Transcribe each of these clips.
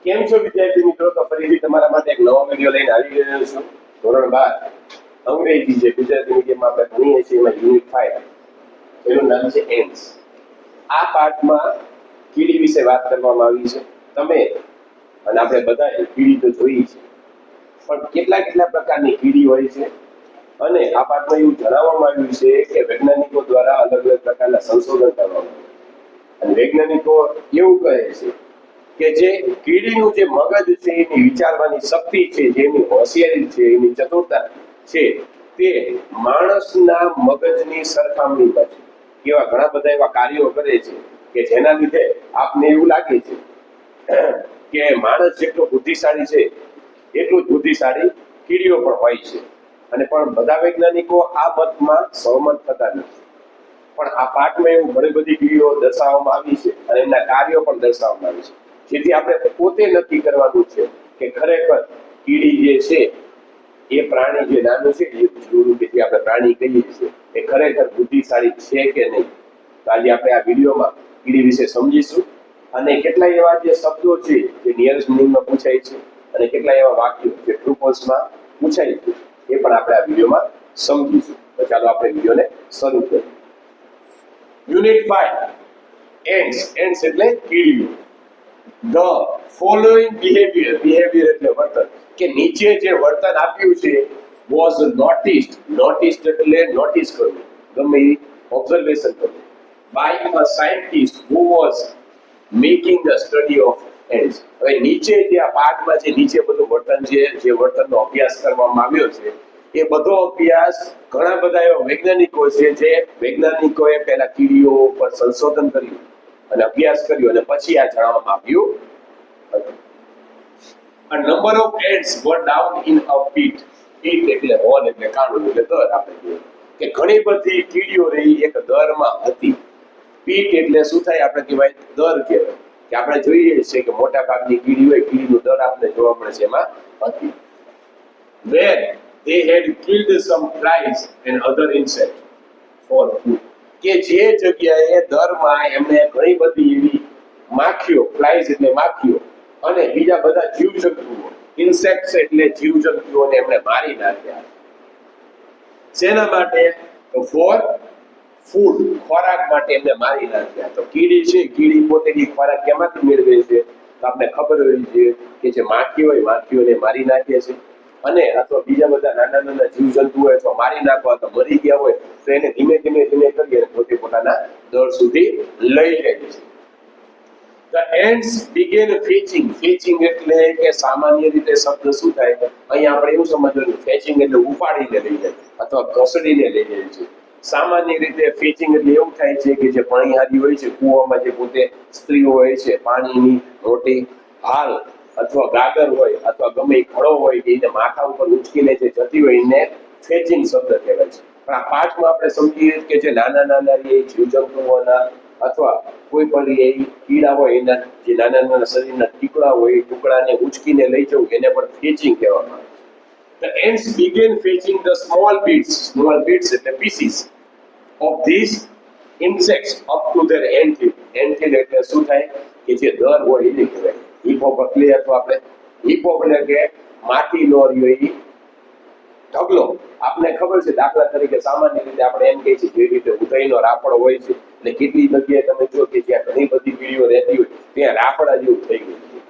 કેમ છો વિદ્યાર્થી મિત્રો? તો ફરીથી તમારા માટે એક નવો વિડીયો લઈને આવી ગયો છું. ધોરણ 12 અંગ્રેજી જે ગુજરાતી મીડિયમમાં આપણે ભણીએ છીએ એમાં યુનિટ 5 એનું નામ છે એન્ડ્સ. આ પાઠમાં કીડી વિશે વાત કરવામાં આવી છે. તમે અને આપણે બધાએ કીડી તો જોઈ છે, પણ કેટલા પ્રકારની કીડી હોય છે અને આ પાઠમાં એવું જણાવવામાં આવ્યું છે કે વૈજ્ઞાનિકો દ્વારા અલગ અલગ પ્રકારના સંશોધન કરવામાં આવ્યા અને વૈજ્ઞાનિકો એવું કહે છે કે જે કીડીનું જે મગજ છે, એની વિચારવાની શક્તિ છે, જેની હોશિયારી છે, એની ચતુરતા છે, તે માણસના મગજની સરખામણીમાં છે. એવા ઘણા બધા એવા કાર્યો કરે છે કે જેના લીધે આપને એવું લાગે છે કે માણસ જેટલો બુદ્ધિશાળી છે એટલું જ બુદ્ધિશાળી કીડીઓ પણ હોય છે. અને પણ બધા વૈજ્ઞાનિકો આ મતમાં સહમત થતા નથી. પણ આ પાઠમાં એવું ઘણી બધી કીડીઓ દર્શાવવામાં આવી છે અને એમના કાર્યો પણ દર્શાવવામાં આવી છે, જેથી આપણે પોતે નક્કી કરવાનું છે કે ખરેખર કીડી જે છે એ પ્રાણી જે નાનું છે એ જીવનું કે જે આપણે પ્રાણી કહીએ છીએ એ ખરેખર બુદ્ધિશાળી છે કે નહીં. તો આજે આપણે આ વિડીયોમાં કીડી વિશે સમજીશું અને કેટલાય એવા જે શબ્દો છે જે નિયરેસ્ટ મિનિંગમાં પૂછાય છે અને કેટલાય એવા વાક્યો જે ટ્રુ ફોલ્સમાં પૂછાય છે એ પણ આપણે આ વિડીયોમાં સમજીશું. તો ચાલો આપણે વિડીયોને શરૂ કરીએ. Unit 5 ends. એન્ડ્સ એટલે કીડીઓ. The following behavior એટલે વર્તન, કે નીચે જે વર્તન આપ્યું છે was noticed એટલે નોટિસ કરવું, ગમે એ ઓબ્ઝર્વેશન કરવું, by a scientist who was making the study of ants. હવે નીચે જે આ પાઠમાં જે નીચે બધું વર્તન છે, જે વર્તનનો અભ્યાસ કરવામાં આવ્યો છે, એ બધો અભ્યાસ ઘણા બધા એવા વૈજ્ઞાનિકો છે જે વૈજ્ઞાનિકોએ પહેલા કીડીઓ પર સંશોધન કર્યું અને અભ્યાસ કર્યો અને પછી આ જણાવવામાં આવ્યું હતું. A number of ants were down in a pit. pit એટલે હોલ એટલે કાણું એટલે દર. આપણે કહીએ કે ઘણી બધી કીડીઓ રહી એક દરમાં હતી. પીટ એટલે શું થાય? આપણે કહેવાય દર કહેવાય કે આપણે જોઈએ છીએ કે મોટા ભાગની કીડી હોય, કીડીનું દર આપણે જોવા મળે છે એમાં હતી. Where they had killed some flies and other insects for food. કે જે જગ્યાએ દરમાં એમને ઘણી બધી એવી માખીઓ, ફ્લાઇઝ એટલે માખીઓ, અને બીજા બધા જીવજંતુઓ, ઇન્સેક્ટ્સ એટલે જીવજંતુઓને એમને મારી નાખ્યા. શેના માટે? તો ફોર ફૂડ, ખોરાક માટે એમને મારી નાખ્યા. તો કીડી છે, કીડી પોતેની ખોરાક કેમાંથી મેળવે છે? તો આપણે ખબર હોવી જોઈએ કે જે માખી હોય, માખીઓને મારી નાખે છે, અને અથવા બીજા બધા નાના જીવજંતુ હોય અથવા મારી નાખવા તો મરી ગયા હોય તો એને ધીમે ધીમે કરી અને પોતે પોતાના દર સુધી લઈ જાય છે. The ants began fetching. fetching એટલે કે સામાન્ય રીતે શબ્દ શું થાય? અહીંયા આપણે એવું સમજવાનું, ફેચિંગ એટલે ઉપાડીને લઈ જાય અથવા ઘસડીને લઈ જાય છે. સામાન્ય રીતે ફેચિંગ એટલે એવું થાય છે કે જે પાણીહારી હોય છે, કૂવામાં જે પોતે સ્ત્રીઓ હોય છે, પાણીની મોટી હાલ અથવા ગાગર હોય અથવા ગમે એ ઘડો હોય કે એને માથા ઉપર ઉંચકીને જે જતી હોય એને ફેચિંગ શબ્દ કહેવાય છે. પણ આ પાઠમાં આપણે સમજીએ કે જે નાના એ જીવજંતુઓના અથવા કોઈ પણ એ કીડા હોય એના જે નાના શરીરના ટુકડા હોય, એ ટુકડાને ઉંચકીને લઈ જવું એને પણ ફેચિંગ કહેવામાં આવે છે. The ants began fetching the small bits એટલે pieces of these insects up to their anthill. anthill એટલે શું થાય? કે જે દર હોય એને કહેવાય. હિપોપકલી અથવા આપણે હિપોપ એટલે કે માટીનો રહ્યો એ ઢગલો. આપને ખબર છે, દાખલા તરીકે સામાન્ય રીતે આપણે એમ કહીએ છીએ જે રીતે ઉધઈનો રાફડો હોય છે, એટલે કેટલી જગ્યાએ તમે જો કે જ્યાં ઘણી બધી કીડીઓ રહેતી હોય ત્યાં રાફડા જેવું થઈ ગયું છે.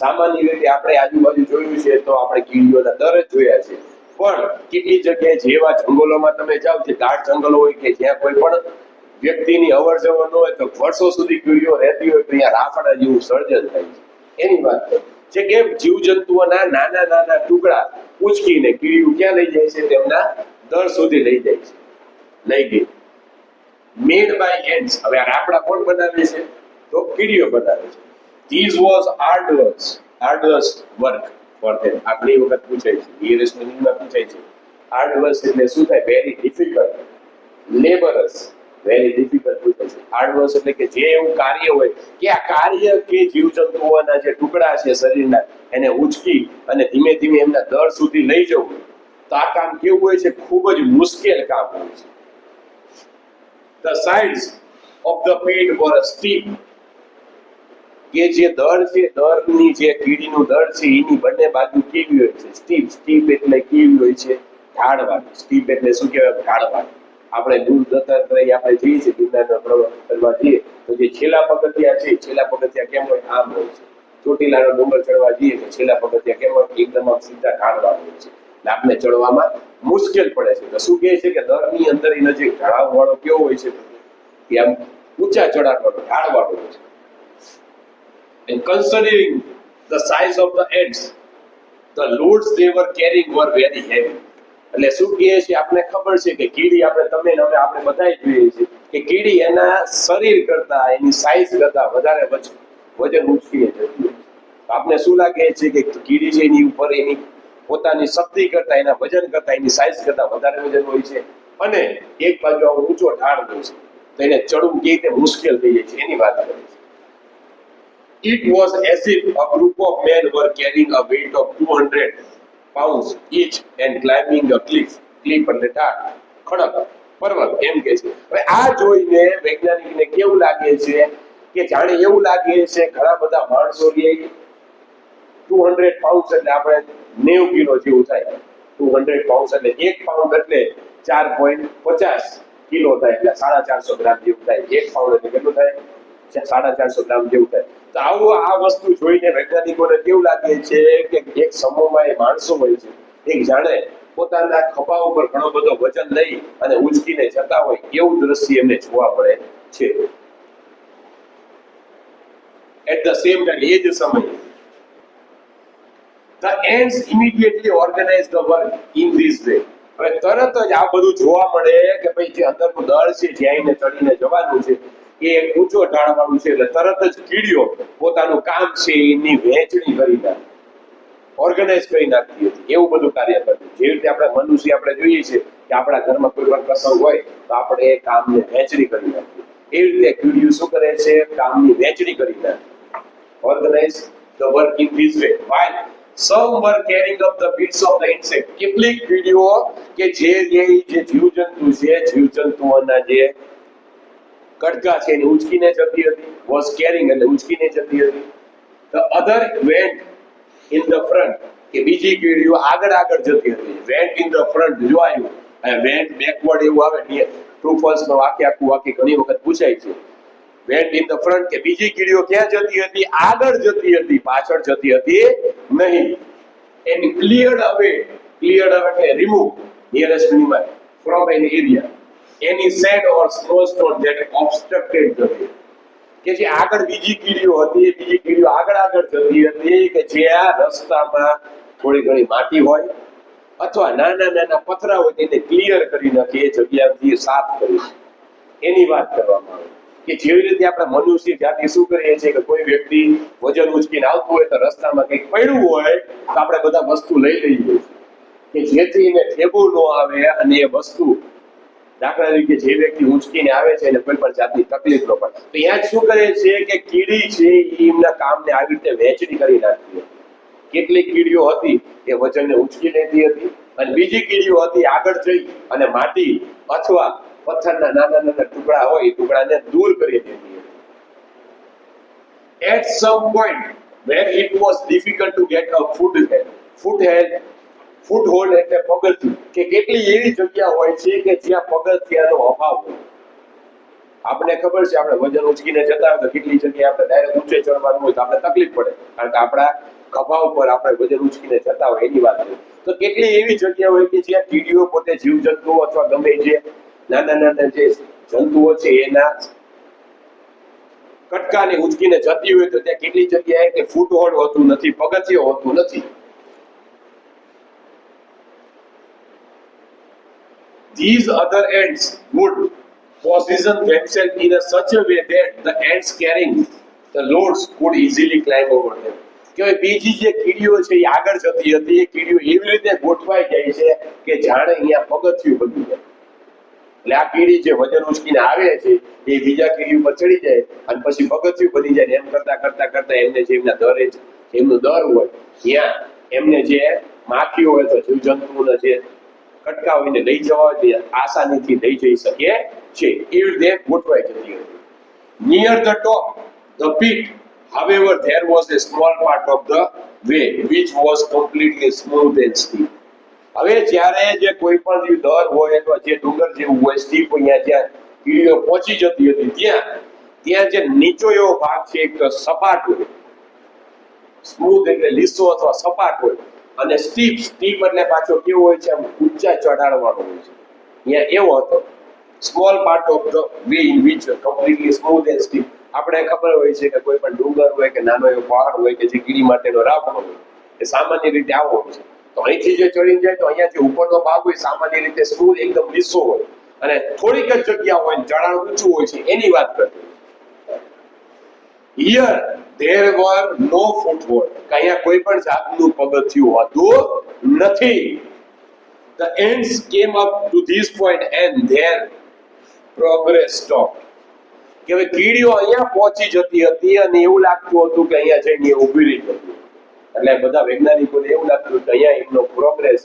સામાન્ય રીતે આપણે આજુબાજુ જોયું છે તો આપણે કીડીઓના દર જ જોયા છે, પણ કેટલી જગ્યાએ જેવા જંગલોમાં તમે જાઓ, જે ગાઢ જંગલો હોય કે જ્યાં કોઈ પણ વ્યક્તિની અવર જવર ન હોય તો વર્ષો સુધી કીડીઓ રહેતી હોય તો અહીંયા રાફડા જેવું સર્જન થાય છે. એની વાત છે કે જીવજંતુઓના નાના ટુકડા ઉચકીને કીડીઓ ક્યાં લઈ જાય છે? તેમના દર સુધી લઈ જાય છે. લઈ ગઈ. Made by ants. હવે આ રાફડા કોણ બનાવે છે? તો કીડીઓ બનાવે છે. This was arduous work for them. આ ઘણી વખત પૂછાય છે, નિયરેસ્ટ મિનિંગમાં પૂછાય છે. arduous એટલે શું થાય? Very difficult. Laborious, very difficult પૂછાય છે. arduous એટલે કે જે એવું કાર્ય હોય કે આ કાર્ય કે જીવજંતુઓના જે ટુકડા છે શરીરના એને ઉચકી અને ધીમે ધીમે એમના દર સુધી લઈ જવું, તો આ કામ કેવું હોય છે? ખૂબ જ મુશ્કેલ કામ હોય છે. The sides of the pit were steep. કે જે દળ છે, દળની જે કીડીનું દળ છે એની બંને બાજુ કેવી હોય છે? સ્ટીપ. સ્ટીપ એટલે કેવી હોય છે? ઢાળવાળી. સ્ટીપ એટલે શું કહેવાય? ઢાળવાળી. આપણે દૂર દત્તાત્રેય આપણે જઈએ છીએ ગિરનારના પ્રવાસ કરવા જઈએ તો જે છેલ્લા પગથિયા છે, છેલ્લા પગથિયા કેમ હોય? આમ હોય છે. ચોટીલાનો ડુંગર ચડવા જઈએ તો છેલ્લા પગથિયા કેમ હોય? એકદમ આમ સીધા ઢાળવાળા હોય છે, એટલે આપણે ચડવામાં મુશ્કેલ પડે છે. તો શું કહે છે કે દળની અંદર નજીક ઢાળવાળો કેવો હોય છે? કે આમ ઊંચા ચઢાણવાળો, ઢાળવાળો હોય છે. And considering the size of the ants, the loads they were carrying were very heavy. એટલે શું કહે છે? આપણે ખબર છે કે કીડી, આપણે તમે ને આપણે બધાય જોઈએ છે કે કીડી એના શરીર કરતા, એની સાઈઝ કરતા વધારે વજન ઉચકીને જતી હોય. આપને શું લાગે છે કે કીડી છે એની ઉપર એની પોતાની શક્તિ કરતા, એના વજન કરતા, એની સાઈઝ કરતા વધારે વજન હોય છે, અને એક બાજુ આવો ઊંચો ઢાળ હોય છે, તો એને ચડવું કેવી રીતે મુશ્કેલ થઈ જાય છે એની વાત કરે છે. It was as if a group of men were carrying a weight of 200 pounds each and climbing a cliff. Cliff એટલે ઢાળ, ખડક, પર્વત એમ કે છે. હવે આ જોઈને વૈજ્ઞાનિકને કેવું લાગે છે કે જાણે એવું લાગે છે ઘણા બધા માણસો 200 પાઉન્ડ એટલે આપણે 90 કિલો જેવું થાય. 200 પાઉન્ડ એટલે 1 પાઉન્ડ એટલે 4.50 કિલો થાય, એટલે 450 ગ્રામ જેવું થાય. 1 પાઉન્ડ એટલે કેટલું થાય? 450 ગ્રામ જેવું થાય. તો આવું આ વસ્તુ જોઈને વૈજ્ઞાનિકોને કેવું લાગે છે કે એક સમૂહમાં એ માણસો હોય છે, એક જાણે પોતાના ખભા ઉપર ઘણો બધો વજન લઈ અને ઉંચકીને જતા હોય એવું દ્રશ્ય એમને જોવા મળે છે. At the same time, એ જ સમયે the ants immediately organized the work in this way. હવે તરત જ આ બધું જોવા મળે કે ભાઈ જે અંદરનું દળ છે, જ્યાં એને ચડીને જવાનું છે, એ એક ઊંચો ઢાળવાળું છે, એટલે તરત જ કીડીઓ પોતાનું કામ છે એની વહેંચણી કરી નાખી, ઓર્ગેનાઇઝ કરી નાખતી હતી. એવું બધું કાર્ય કરતું. જેવી રીતે આપણે મનુષ્ય આપણે જોઈએ છીએ કે આપણા ઘરમાં કોઈ પણ પ્રસંગ હોય તો આપણે એ કામને વહેંચણી કરી નાખીએ, એવી રીતે કીડીઓ શું કરે છે? કામની વહેંચણી કરી નાખે. Organize the work in this way. while some were carrying up the bits of the insect. કેટલીક કીડીઓ કે જે જીવજંતુ છે, જીવજંતુઓના જે કડકા છે એને ઉચકીને જતી હતી. was carrying એટલે ઉચકીને જતી હતી. the other went in the front, કે બીજી કીડીઓ આગળ જતી હતી. went in the front જો આવ્યું, અને went backward એવું આવે ને, true false નો આખું ઘણી વખત પૂછાય છે. went in the front કે બીજી કીડીઓ ક્યાં જતી હતી? આગળ જતી હતી, પાછળ જતી હતી નહીં. and cleared away એટલે remove nearest minimum from an area any sand or snowstorm that obstructed the way. કે જે આગળ બીજી કીડીઓ હતી, એ બીજી કીડીઓ આગળ જતી હતી કે જ્યાં રસ્તામાં થોડી ઘણી માટી હોય અથવા નાના પથરા હોય તેને ક્લિયર કરી નાખે, એ જગ્યાથી સાફ કરી એની વાત કરવામાં આવે. કે જેવી રીતે આપણે મનુષ્ય જાતિ શું કરીએ છીએ કે કોઈ વ્યક્તિ વજન ઉચકીને આવતું હોય તો રસ્તામાં કંઈક પડ્યું હોય તો આપણે બધા વસ્તુ લઈ લઈએ છીએ કે જેથી એને ઠેબુ ન આવે અને એ વસ્તુ, દાખલા તરીકે જે વ્યક્તિ ઉંચકીને આવે છે એને કોઈ પણ જાતની તકલીફ ન પડે. તો અહીંયા શું કરે છે કે કીડી છે એ એમના કામને આવી રીતે વહેંચણી કરી નાખી. કેટલીક કીડીઓ હતી એ વજનને ઉંચકી લેતી હતી, અને બીજી કીડીઓ હતી આગળ જઈ અને માટી અથવા પથ્થરના નાના ટુકડા હોય એ ટુકડાને દૂર કરી દેતી હતી. At some point where it was difficult to get a foothold એટલે પગથિયું, કે કેટલી એવી જગ્યા હોય છે કે જ્યાં પગથિયાનો અભાવ હોય. આપણે ખબર છે આપણે વજન ઉચકીને જતા હોય તો કેટલી જગ્યાએ આપણે ડાયરેક્ટ ઊંચે ચડવાનું હોય તો આપણે તકલીફ પડે, કારણ કે આપણા ખભા ઉપર આપણે વજન ઉચકીને જતા હોય એની વાત કરીએ. તો કેટલી એવી જગ્યા હોય કે જ્યાં કીડીઓ પોતે જીવજંતુઓ અથવા ગમે જે નાના જે જંતુઓ છે એના કટકાને ઉચકીને જતી હોય તો ત્યાં કેટલી જગ્યાએ કે ફૂટહોલ્ડ હોતું નથી, પગથિયું હોતું નથી. These other ants would position themselves in such a way that the ants carrying the loads could easily climb over them. કે બીજી જે કીડીઓ છે એ આગળ જતી હતી, એ કીડીઓ એવી રીતે ગોઠવાઈ જાય છે કે જાણે અહીંયા પગથિયું બની જાય. એટલે આ કીડી જે વજન ઉચકીને આવે છે એ બીજા કીડી ઉપર ચડી જાય અને પછી પગથિયું બની જાય. એમ કરતા એમને જે એમના દરે એમનું દર હોય ત્યાં એમને જે માખી હોય તો જીવજંતુઓના જે કટકા હોઈને લઈ જવા હોય આસાનીથી લઈ જઈ શકે છે. એવી રીતે ગોઠવાઈ જતી હતી. Near the top the pit However, there was a small part of the way which was completely smooth and steep. હવે જ્યારે જે કોઈ પણ દર હોય અથવા જે ડુંગર જેવું હોય સ્ટીપ અહીંયા જ્યાં કીડીઓ પહોંચી જતી હતી ત્યાં ત્યાં જે નીચો એવો ભાગ છે એક સપાટ હોય, સ્મૂથ એટલે લીસો અથવા સપાટ હોય, અને સ્ટીપ એટલે પાછો કેવો હોય છે આમ ઊંચા ચઢાડવાનો હોય છે, અહીંયા એવો હતો. Small part of the way in which completely smooth and steep. આપણે ખબર હોય છે કે કોઈ પણ ડુંગર હોય કે નાનો એવો પહાડ હોય કે જે કીડી માટેનો રાફડો હોય એ સામાન્ય રીતે આવો હોય છે. તો અહીંથી જે ચડીને જાય તો અહીંયા જે ઉપરનો ભાગ હોય સામાન્ય રીતે સ્મૂથ એકદમ લીસો હોય અને થોડીક જ જગ્યા હોય ચઢાણ ઊંચું હોય છે એની વાત કરતી. Here there were no foothold. અહીંયા કોઈ પણ જાતનું પગથિયું હતું નથી. The ants came up to this point and their progress stopped. કે હવે કીડીઓ અહીંયા પહોંચી જતી હતી અને એવું લાગતું હતું કે અહીંયા જઈને ઊભી રહી હતી. એટલે બધા વૈજ્ઞાનિકોને એવું લાગતું કે અહીંયા એમનો પ્રોગ્રેસ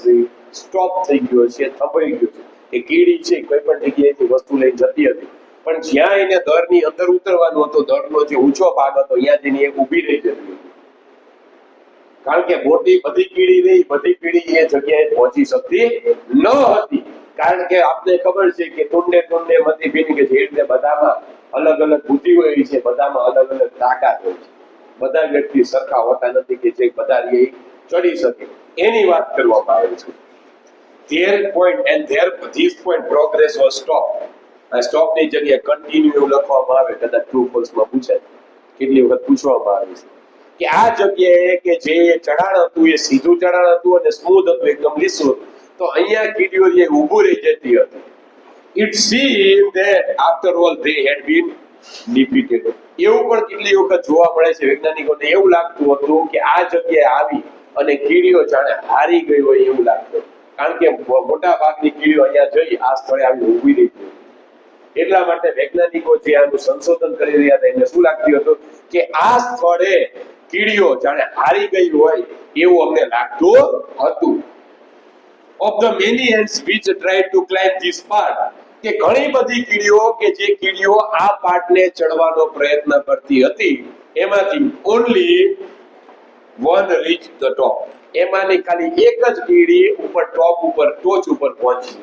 સ્ટોપ થઈ ગયો છે, થંભાઈ ગયો છે. એ કીડી છે કોઈ પણ જગ્યાએથી વસ્તુ લઈને જતી હતી પણ જ્યાં એને દરની અંદર ઉતરવાનું હતો, દરનો જે ઊંચો ભાગ હતો અહીંયા જઈને એ ઊભી રહી જતી હતી. કારણ કે મોટી બધી કીડી એ જગ્યાએ પહોંચી શકતી ન હતી. કારણ કે આપને ખબર છે કે ટુંડે મતી ભીની કે જે રીતે બધામાં અલગ અલગ બુદ્ધિ હોય છે, બધામાં અલગ અલગ તાકાત હોય છે. બધા વ્યક્તિ સરખા હોતા નથી કે જે બધા ચડી શકે. એની વાત કરવામાં આવે છે. Their point and their this point progress was stopped. આ સ્ટોપ ની જગ્યાએ કન્ટિન્યુ એવું લખવામાં આવે, કદાચ ટ્રુ ફોલ્સ માં પૂછાય, કેટલી વખત પૂછવામાં આવે છે કે આ જગ્યાએ કે જે ચઢાણ હતું એ સીધું ચઢાણ હતું અને સ્મૂથ હતું, એકદમ લીસું હતું, તો અહીંયા કીડીઓ જે ઊભું રહી જતી હતી. It seemed that after all they had been defeated. એવું પણ કેટલી વખત જોવા મળે છે વૈજ્ઞાનિકોને એવું લાગતું હતું કે આ જગ્યાએ આવી અને કીડીઓ જાણે હારી ગઈ હોય એવું લાગતું. કારણ કે મોટા ભાગની કીડીઓ અહીંયા જઈ આ સ્થળે આવી ઊભી રહી હતી. એટલા માટે વૈજ્ઞાનિકો જે આનું સંશોધન કરી રહ્યા હતા એમને શું લાગતું હતું કે આ સ્થળે કીડીઓ જાણે હારી ગઈ હોય એવું અમને લાગતું હતું. Of the many ants which tried to climb this part, કે ઘણી બધી કીડીઓ કે જે કીડીઓ આ પાર્ટને ચડવાનો પ્રયત્ન કરતી હતી એમાંથી only one reached the top. એમાંની ખાલી એક જ કીડી ઉપર ટોપ ઉપર ટોચ ઉપર પહોંચી.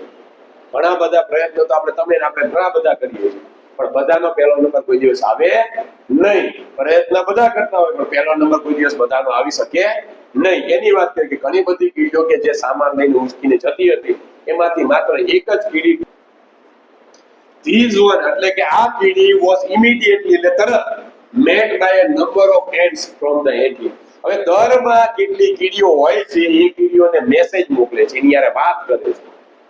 ઘણા બધા પ્રયત્નો તો આપણે ઘણા બધા કરીએ છીએ પણ બધાનો પહેલો નંબર કોઈ દિવસ આવે નહીં. પ્રયત્ન બધા કરતા હોય પણ પહેલો નંબર કોઈ દિવસ બધાનો આવી શકે નહીં. એની વાત કરીએ કે ઘણી બધી કીડીઓ કે જે સામાન લઈને ઉંચકીને જતી હતી એમાંથી માત્ર એક જ કીડી This one એટલે કે આ કીડી was immediately એટલે તરત met by a number of ants from the anthill. હવે દરમાં કેટલી કીડીઓ હોય છે એ કીડીઓને મેસેજ મોકલે છે, એની યારે વાત કરે છે.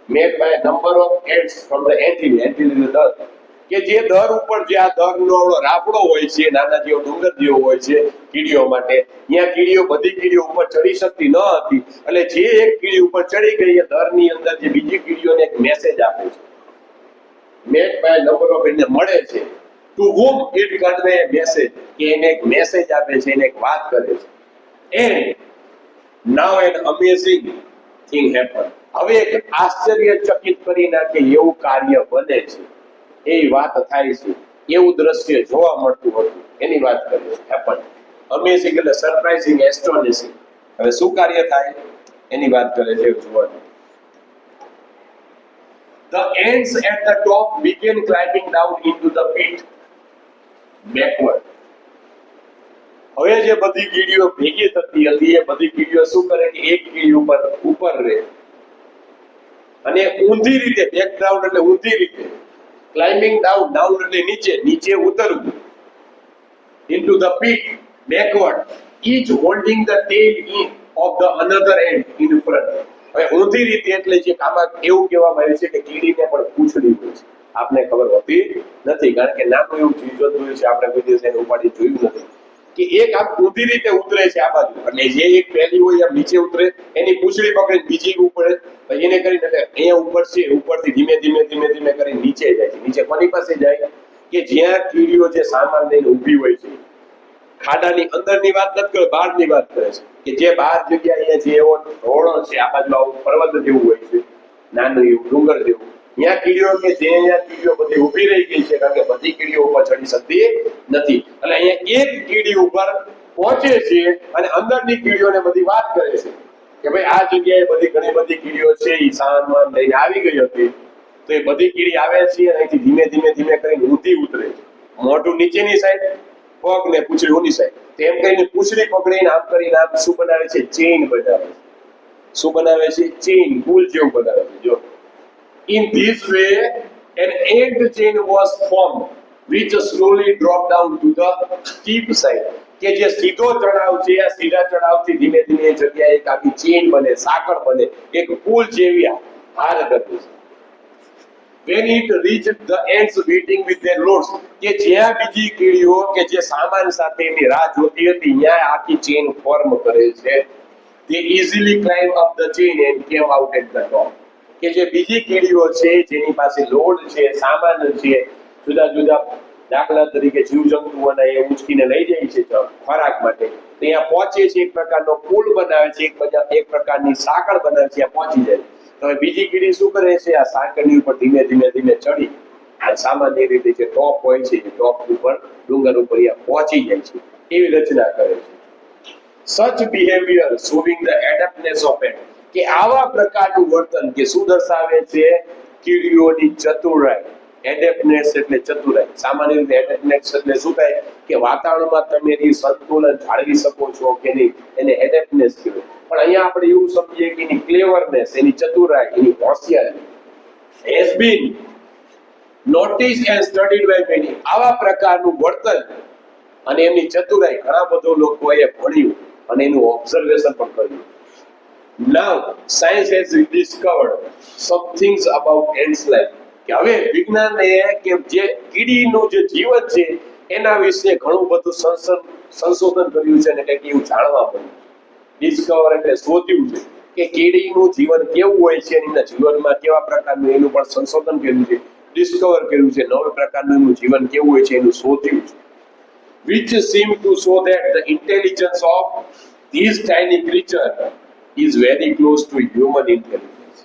met by a number of ants from the anthill. anthill એટલે દર, કે જે દર ઉપર જે આ દરનો રાફડો હોય છે, નાના જેવો ડુંગર જેવો હોય છે કીડીઓ માટે, ત્યાં કીડીઓ બધી કીડીઓ ઉપર ચડી શકતી ન હતી. એટલે જે એક કીડી ઉપર ચડી ગઈ એ દરની અંદર જે બીજી કીડીઓને એક મેસેજ આપે છે. met by a number of એને મળે છે. to whom it convey a message, કે એને એક મેસેજ આપે છે, એને એક વાત કરે છે. and now an amazing thing happened. હવે એક આશ્ચર્યચકિત કરી નાખે એવું કાર્ય બને છે, એવી વાત થાય છે, એવું દ્રશ્ય જોવા મળતું હતું એની વાત કરે છે. હેપન અમેઝિંગ એટલે સરપ્રાઇઝિંગ, એસ્ટોનિશિંગ. હવે શું કાર્ય થાય એની વાત કરે છે જોવાનું. The ants at the top began climbing down into the pit backward. હવે જે બધી કીડીઓ ભેગી થતી હતી એ બધી કીડીઓ શું કરે કે એક કીડી ઉપર રહે અને ઊંધી રીતે, બેકગ્રાઉન્ડ એટલે ઊંધી રીતે, ક્લાઇમ્બિંગ ડાઉન એટલે નીચે ઉતરવું, into the pit backward, each holding the tail of the another end in front. હવે ઊંધી રીતે એટલે જે કામાં એવું કહેવામાં આવે છે કે કીડીને પણ પૂંછડી હોય છે. આપને ખબર હોતી નથી કારણ કે નાનું એવું ચીજ જોયું છે, આપણે કોઈ દિવસ એને ઉપાડી જોયું નથી કે એક આમ ઊંધી રીતે ઉતરે છે આ બાજુ, એટલે જે એક પહેલી હોય આમ નીચે ઉતરે એની પૂંછડી પકડીને બીજી ઉપર પછી એને કરીને એટલે અહીંયા ઉપર છે, ઉપરથી ધીમે ધીમે કરીને નીચે જાય છે. નીચે કોની પાસે જાય કે જ્યાં કીડીઓ જે સામાન લઈને ઊભી હોય છે. ખાડાની અંદરની વાત નથી કરે, બહારની વાત કરે છે કે જે બહાર જગ્યાએ જે એવો રોડો છે, આ બાજુ આવું પર્વત જેવું હોય છે, નાનું એવું ડુંગર જેવું, ત્યાં કીડીઓ કે જે અહીંયા કીડીઓ બધી ઊભી રહી ગઈ છે કારણ કે બધી કીડીઓ ઉપર ચડી શકતી નથી એટલે અહીંયા એક કીડી ઉપર પહોંચે છે અને અંદરની કીડીઓને બધી વાત કરે છે કે ભાઈ આ જગ્યાએ બધી ઘણી બધી કીડીઓ છે એ સામાન લઈને આવી ગઈ હતી તો એ બધી કીડી આવે છે અને અહીંથી ધીમે ધીમે ધીમે કરીને ઊંધી ઉતરે છે મોઢું નીચેની સાઈડ પગ ને પૂંછડી ઊંડી સાઈડ તેમ કરીને પૂંછડી પકડીને આમ કરીને આમ શું બનાવે છે ચેઇન બનાવે છે શું બનાવે છે ચેઇન પુલ જેવું બનાવે છે જો in this way an end chain was formed which slowly dropped down to the steep side કે જે સીધો ચડાવ છે આ સીધા ચડાવથી ધીમે ધીમે એ જગ્યાએ એક આખી ચેઇન બને સાંકળ બને એક પુલ જેવી હાર કરતી છે when it reached the ends waiting with their loads કે જ્યાં બીજી કીડીઓ કે જે સામાન સાથે એની રાહ જોતી હતી ત્યાં આખી ચેઇન ફોર્મ કરે છે they easily climbed up the chain and came out at the top કે જે બીજી કીડીઓ છે જેની પાસે લોડ છે સામાન છે જુદા જુદા દાખલા તરીકે જીવજંતુઓને એ ઉંચકીને લઈ જાય છે ખોરાક માટે ત્યાં પહોંચે છે એક પ્રકારનો પુલ બનાવે છે એક પ્રકારની સાંકળ બનાવે છે ત્યાં પહોંચી જાય તો બીજી કીડી શું કરે છે આ સાંકળની ઉપર ધીમે ધીમે ધીમે ચડી આ સામાન્ય રીતે જે ટોપ હોય છે એ ટોપ ઉપર ડુંગર ઉપર પહોંચી જાય છે એવી રચના કરે છે such behavior showing the adaptness of it કે આવા પ્રકારનું વર્તન કે શું દર્શાવે છે કીડીઓની ચતુરાઈ એડેપ્ટનેસ એટલે ચતુરાઈ સામાન્ય રીતે એડેપ્ટનેસ એટલે શું થાય કે વાતાવરણમાં તમે એની સંતુલન જાળવી શકો છો કે નહીં એને એડેપ્ટનેસ કહેવાય પણ અહીંયા આપણે એવું સમજીએ કે એની ક્લેવરનેસ એની ચતુરાઈ એની હોશિયારી has been noticed and studied by many આવા પ્રકારનું વર્તન અને એમની ચતુરાઈ ઘણા બધા લોકોએ ભણ્યું અને એનું ઓબ્ઝર્વેશન પણ કર્યું now science has discovered some things about ants life કે હવે વિજ્ઞાને કે જે કીડીનું જે જીવન છે એના વિશે ઘણું બધું સંશોધન કર્યું છે અને કંઈક એવું જાણવા મળ્યું ડિસ્કવર એટલે શોધ્યું છે કે કીડીનું જીવન કેવું હોય છે અને એના જીવનમાં કેવા પ્રકારનું એનું પણ સંશોધન કર્યું છે ડિસ્કવર કર્યું છે નવા પ્રકારનું એનું જીવન કેવું હોય છે એનું શોધ્યું છે which seem to show that the intelligence of these tiny creatures is very close to human intelligence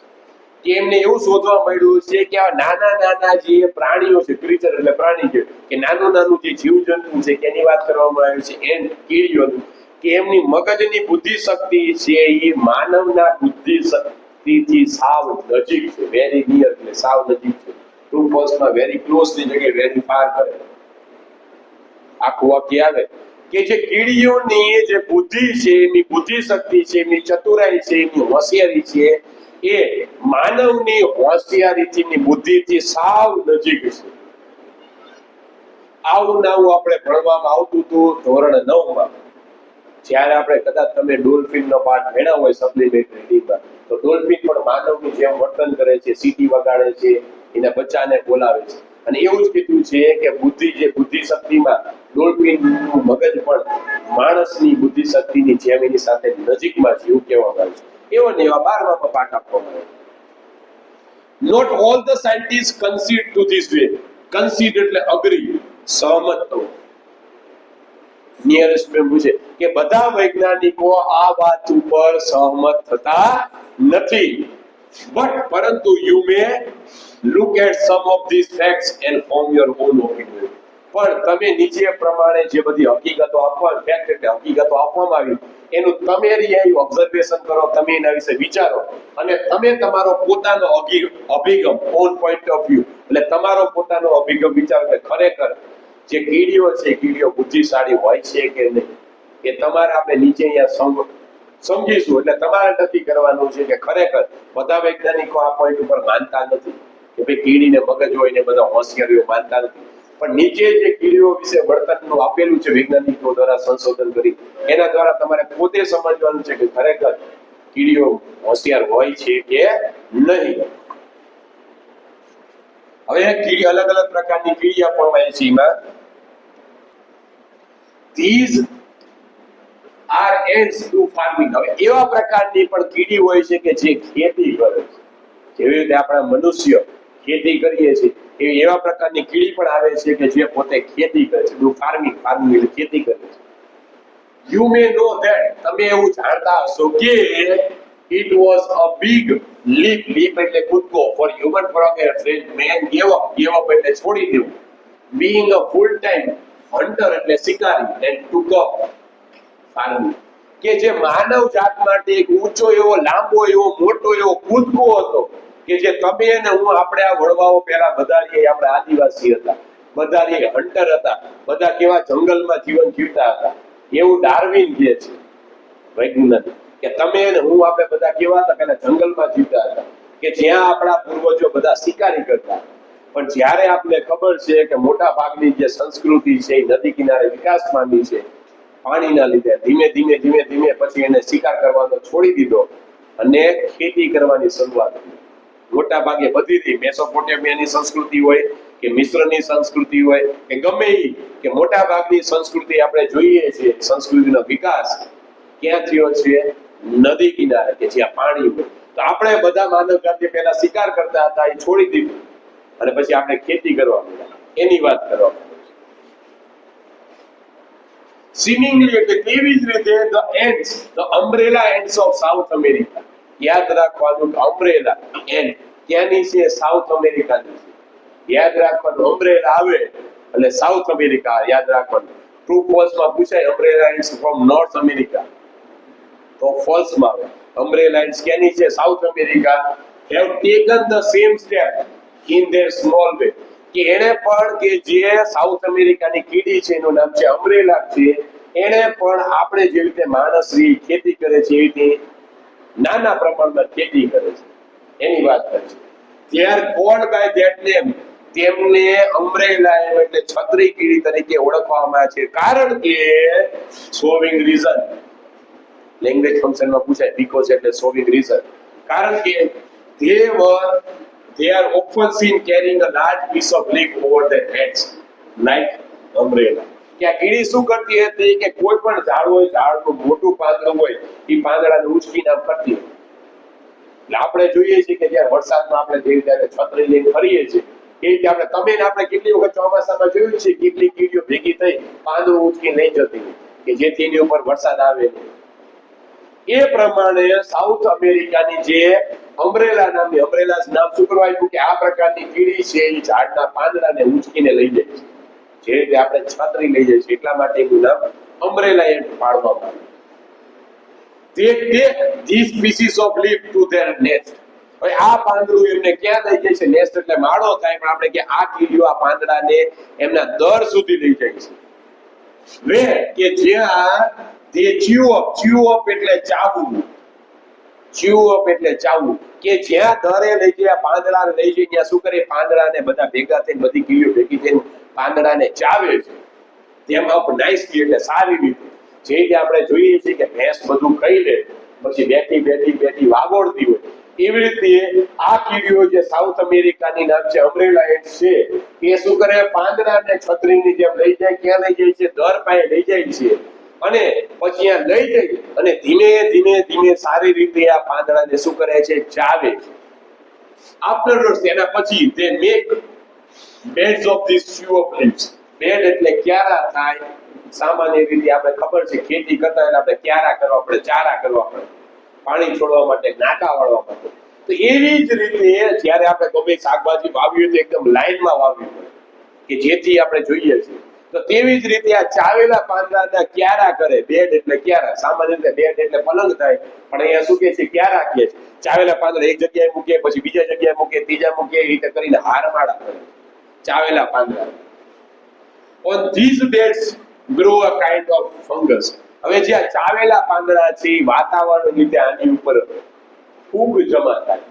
કે એમને એવું શોધવા મળ્યું છે કે આ નાના નાના જે પ્રાણીઓ છે ક્રીચર એટલે પ્રાણી છે કે નાનું નાનું જે જીવજંતુ છે કે એની વાત કરવામાં આવી છે એન કીડીઓનું કે એમની મગજની બુદ્ધિ શક્તિ છે એ માનવના બુદ્ધિ શક્તિથી સાવ નજીક છે વેરી નિયર એટલે સાવ નજીક છે ટુ પર્સમાં વેરી ક્લોઝની જગ્યાએ વેરી ફાર કરે આખું વાક્ય આવે કે જે કીડીઓની જે બુદ્ધિ છે એની બુદ્ધિ શક્તિ છે એની ચતુરાઈ છે એની હોશિયારી છે એ માનવની હોશિયારીથી ની બુદ્ધિથી સાવ નજીક છે આવું નાવું આપણે ભણવામાં આવતું હતું ધોરણ 9 માં જ્યારે આપણે કદાચ તમે ડોલ્ફિનનો પાઠ ભણ્યા હોય સપ્લિમેન્ટરી ડીમાં તો ડોલ્ફિન પણ માનવની જેમ વર્તન કરે છે સીટી વગાડે છે એના બચ્ચાને બોલાવે છે અને એવું જ કીધું છે કે બુદ્ધિ જે બુદ્ધિ શક્તિમાં ડોલ્ફિનનું મગજ પણ માણસની બુદ્ધિ શક્તિની જેમ એની સાથે નજીકમાં છે એવું કહેવામાં આવે છે એવો ને એવા 12માં પાઠ આપવામાં આવે not all the scientist concede to this way concede એટલે અગ્રી સહમત થવું નિયરેસ્ટ ફ્રેન્ડ પૂછે કે બધા વૈજ્ઞાનિકો આ વાત ઉપર સહમત થતા નથી પરંતુ you may look at some of these facts and form your own opinion પણ તમે નીચે પ્રમાણે જે બધી હકીકતો આપવાની ફેક્ટ એટલે હકીકતો આપવામાં આવી એનું તમે અહીં ઓબ્ઝર્વેશન કરો તમે એના વિશે વિચારો અને તમે તમારો પોતાનો અભિગમ ઓન પોઈન્ટ ઓફ વ્યૂ એટલે તમારો પોતાનો અભિગમ વિચારો કે ખરેખર જે કીડીઓ છે કીડીઓ બુદ્ધિશાળી હોય છે કે નહીં એ તમારે આપણે નીચે અહીંયા સમજીશું એટલે તમારે નક્કી કરવાનું છે કે ખરેખર બધા વૈજ્ઞાનિકો આ પોઈન્ટ ઉપર માનતા નથી કે ભાઈ કીડીને મગજ હોય ને બધા હોશિયારીઓ માનતા નથી પણ નીચે જે કીડીઓ વિશે વર્તનનું આપેલું છે વૈજ્ઞાનિકો દ્વારા સંશોધન કરી એના દ્વારા તમારે પોતે સમજવાનું છે કે ખરેખર કીડીઓ હોશિયાર હોય છે કે નહીં હવે કીડી અલગ અલગ પ્રકારની કીડી આપવામાં આવી છે એમાં these are ants do farming હવે એવા પ્રકારની પણ કીડી હોય છે કે જે ખેતી કરે છે જેવી રીતે આપણા મનુષ્ય ખેતી કરીએ છીએ એવા પ્રકારની કીડી પણ આવે છે કે જે પોતે ખેતી કરે છે ડુ ફાર્મિંગ એટલે ખેતી કરે છે યુ મે નો ધેટ તમે એવું જાણતા હશો કે It was a big leap. Leap એટલે કૂદકો for human progress. Man gave up. Gave up એટલે છોડી દેવું. Being a full-time hunter એટલે શિકારી and took up farming. કે જે માનવ જાત માટે એક ઊંચો એવો લાંબો એવો મોટો એવો કૂદકો હતો કે જે તમે અને હું આપણે આ વડવાઓ પહેલા બધા આપણે આદિવાસી હતા, બધા હન્ટર હતા, બધા કેવા જંગલમાં જીવન જીવતા હતા, એવું ડાર્વિન કહે છે વૈજ્ઞાનિક કે તમે અને હું આપણે બધા કેવા હતા પેલા જંગલમાં જીવતા હતા કે જ્યાં આપણા પૂર્વજો બધા શિકારી કરતા. પણ જ્યારે આપણે ખબર છે કે મોટા ભાગની જે સંસ્કૃતિ છે એ નદી કિનારે વિકાસ પામી છે પાણીના લીધે, ધીમે ધીમે પછી એને શિકાર કરવાનો છોડી દીધો અને ખેતી કરવાની શરૂઆત કરી. મોટા ભાગે બધી મેસોપોટેમિયાની સંસ્કૃતિ હોય કે મિસ્રની સંસ્કૃતિ હોય કે ગમે એ કે મોટા ભાગની સંસ્કૃતિ આપણે જોઈએ છીએ સંસ્કૃતિનો વિકાસ ક્યાં થયો છે? નદી કિનારે કે જ્યાં પાણી હોય. તો આપણે બધા માનવ જાતિ પહેલા શિકાર કરતા હતા એ છોડી દીધું અને પછી આપણે ખેતી કરવા માંડ્યા. એની વાત કરવા seemingly એટલે કેવી જ રીતે the umbrella ends of South America. યાદ રાખવાનું કે umbrella end ક્યાંની છે? સાઉથ અમેરિકાની છે. યાદ રાખવાનું umbrella આવે એટલે સાઉથ અમેરિકા યાદ રાખવાનું. ટ્રુ ફોલ્સ માં પૂછાય umbrella ends from North America તો ફોલ્સ માં આવે. umbrella ends ક્યાંની છે? South America. have taken the same step in their small way. કે એને પણ કે જે સાઉથ અમેરિકાની કીડી છે એનું નામ છે અમ્બ્રેલા છે, એને પણ આપણે જે રીતે માણસ ખેતી કરે છે એ રીતે નાના પ્રમાણમાં ખેતી કરે છે એની વાત કરે છે. they are called by that name. તેમને અમ્બ્રેલા એટલે છત્રી કીડી તરીકે ઓળખવામાં આવે છે કારણ કે સોવિંગ રીઝન લેંગ્વેજ ફંક્શનમાં પૂછાય બીકોઝ એટલે સોવિંગ રીઝન કારણ કે they are often seen carrying a large piece of leaf over their heads like umbrella. કે આ કીડી શું કરતી હતી કે કોઈ પણ ઝાડ હોય, ઝાડનું મોટું પાંદડું હોય એ પાંદડાને ઉચકીને આમ કરતી હતી. એટલે આપણે જોઈએ છીએ કે જ્યારે વરસાદમાં આપણે જે રીતે છત્રી લઈને ફરીએ છીએ એ રીતે આપણે તમે આપણે કેટલી વખત ચોમાસામાં જોયું છે કેટલી કીડીઓ ભેગી થઈ પાંદડું ઉચકીને લઈ જતી કે જેથી એની ઉપર વરસાદ આવે નહીં. એ પ્રમાણે સાઉથ અમેરિકાની જે અમ્બ્રેલા નામની અમ્બ્રેલા નામ શું કરવા આવ્યું કે આ પ્રકારની કીડી છે એ ઝાડના પાંદડાને ઉંચકીને લઈ જાય છે જે રીતે આપણે છત્રી લઈ જાય છે એટલા માટે એનું નામ અમ્બ્રેલા એમ પાડવામાં આવ્યું. They take these pieces of leaf to their nest. હવે આ પાંદડું એમને ક્યાં લઈ જાય છે? નેસ્ટ એટલે માળો થાય પણ આપણે કે આ કીડીઓ આ પાંદડાને એમના દર સુધી લઈ જાય છે. Where કે જ્યાં they chew up એટલે ચાવવું, chew up એટલે ચાવવું કે જ્યાં દરે લઈ જાય પાંદડાને લઈ જાય ત્યાં શું કરે? પાંદડાને બધા ભેગા થઈને બધી કીડીઓ ભેગી થઈને પાંદડાને ચાવે છે. તેમ અપ નાઇસલી એટલે સારી રીતે જે રીતે આપણે જોઈએ છીએ કે ભેંસ બધું ખાઈ લે પછી બેઠી વાગોળતી હોય એવી રીતે આ કીડીઓ જે સાઉથ અમેરિકાની નામ છે અમ્બ્રેલા એન્ડ્સ છે એ શું કરે? પાંદડાને છત્રીની જેમ લઈ જાય. ક્યાં લઈ જાય છે? દર પાસે લઈ જાય છે અને પછી આ લઈ જઈ અને ધીમે સારી રીતે આ પાંદડાને શું કરે છે? ચાવે છે. આફ્ટરવર્ડ્સ એના પછી they make beds of these chew up leaves. Bed એટલે ક્યારા થાય. સામાન્ય રીતે આપણે ખબર છે ખેતી કરતા એટલે આપણે ક્યારા કરવા પડે, ચારા કરવા પડે, પાણી છોડવા માટે, નાકા વાળવા માટે. તો એવી જ રીતે જ્યારે આપણે ગમે શાકભાજી વાવ્યું તો એકદમ લાઈનમાં વાવવી પડે કે જેથી આપણે જોઈએ છીએ. તો તેવી જ રીતે આ ચાવેલા પાંદડાના ક્યારા કરે. બેડ એટલે ક્યારા. સામાન્ય રીતે બેડ એટલે પલંગ થાય પણ અહીંયા શું કે છે? ક્યારા કહે છે. ચાવેલા પાંદડા એક જગ્યાએ મૂકે પછી બીજા જગ્યાએ મૂકે ત્રીજા મૂકે એ રીતે કરીને હારમાળા કરે ચાવેલા પાંદડા. On these beds grow a kind of fungus. હવે જે આ ચાવેલા પાંદડા છે વાતાવરણ લીધે આની ઉપર ફૂગ જમા થાય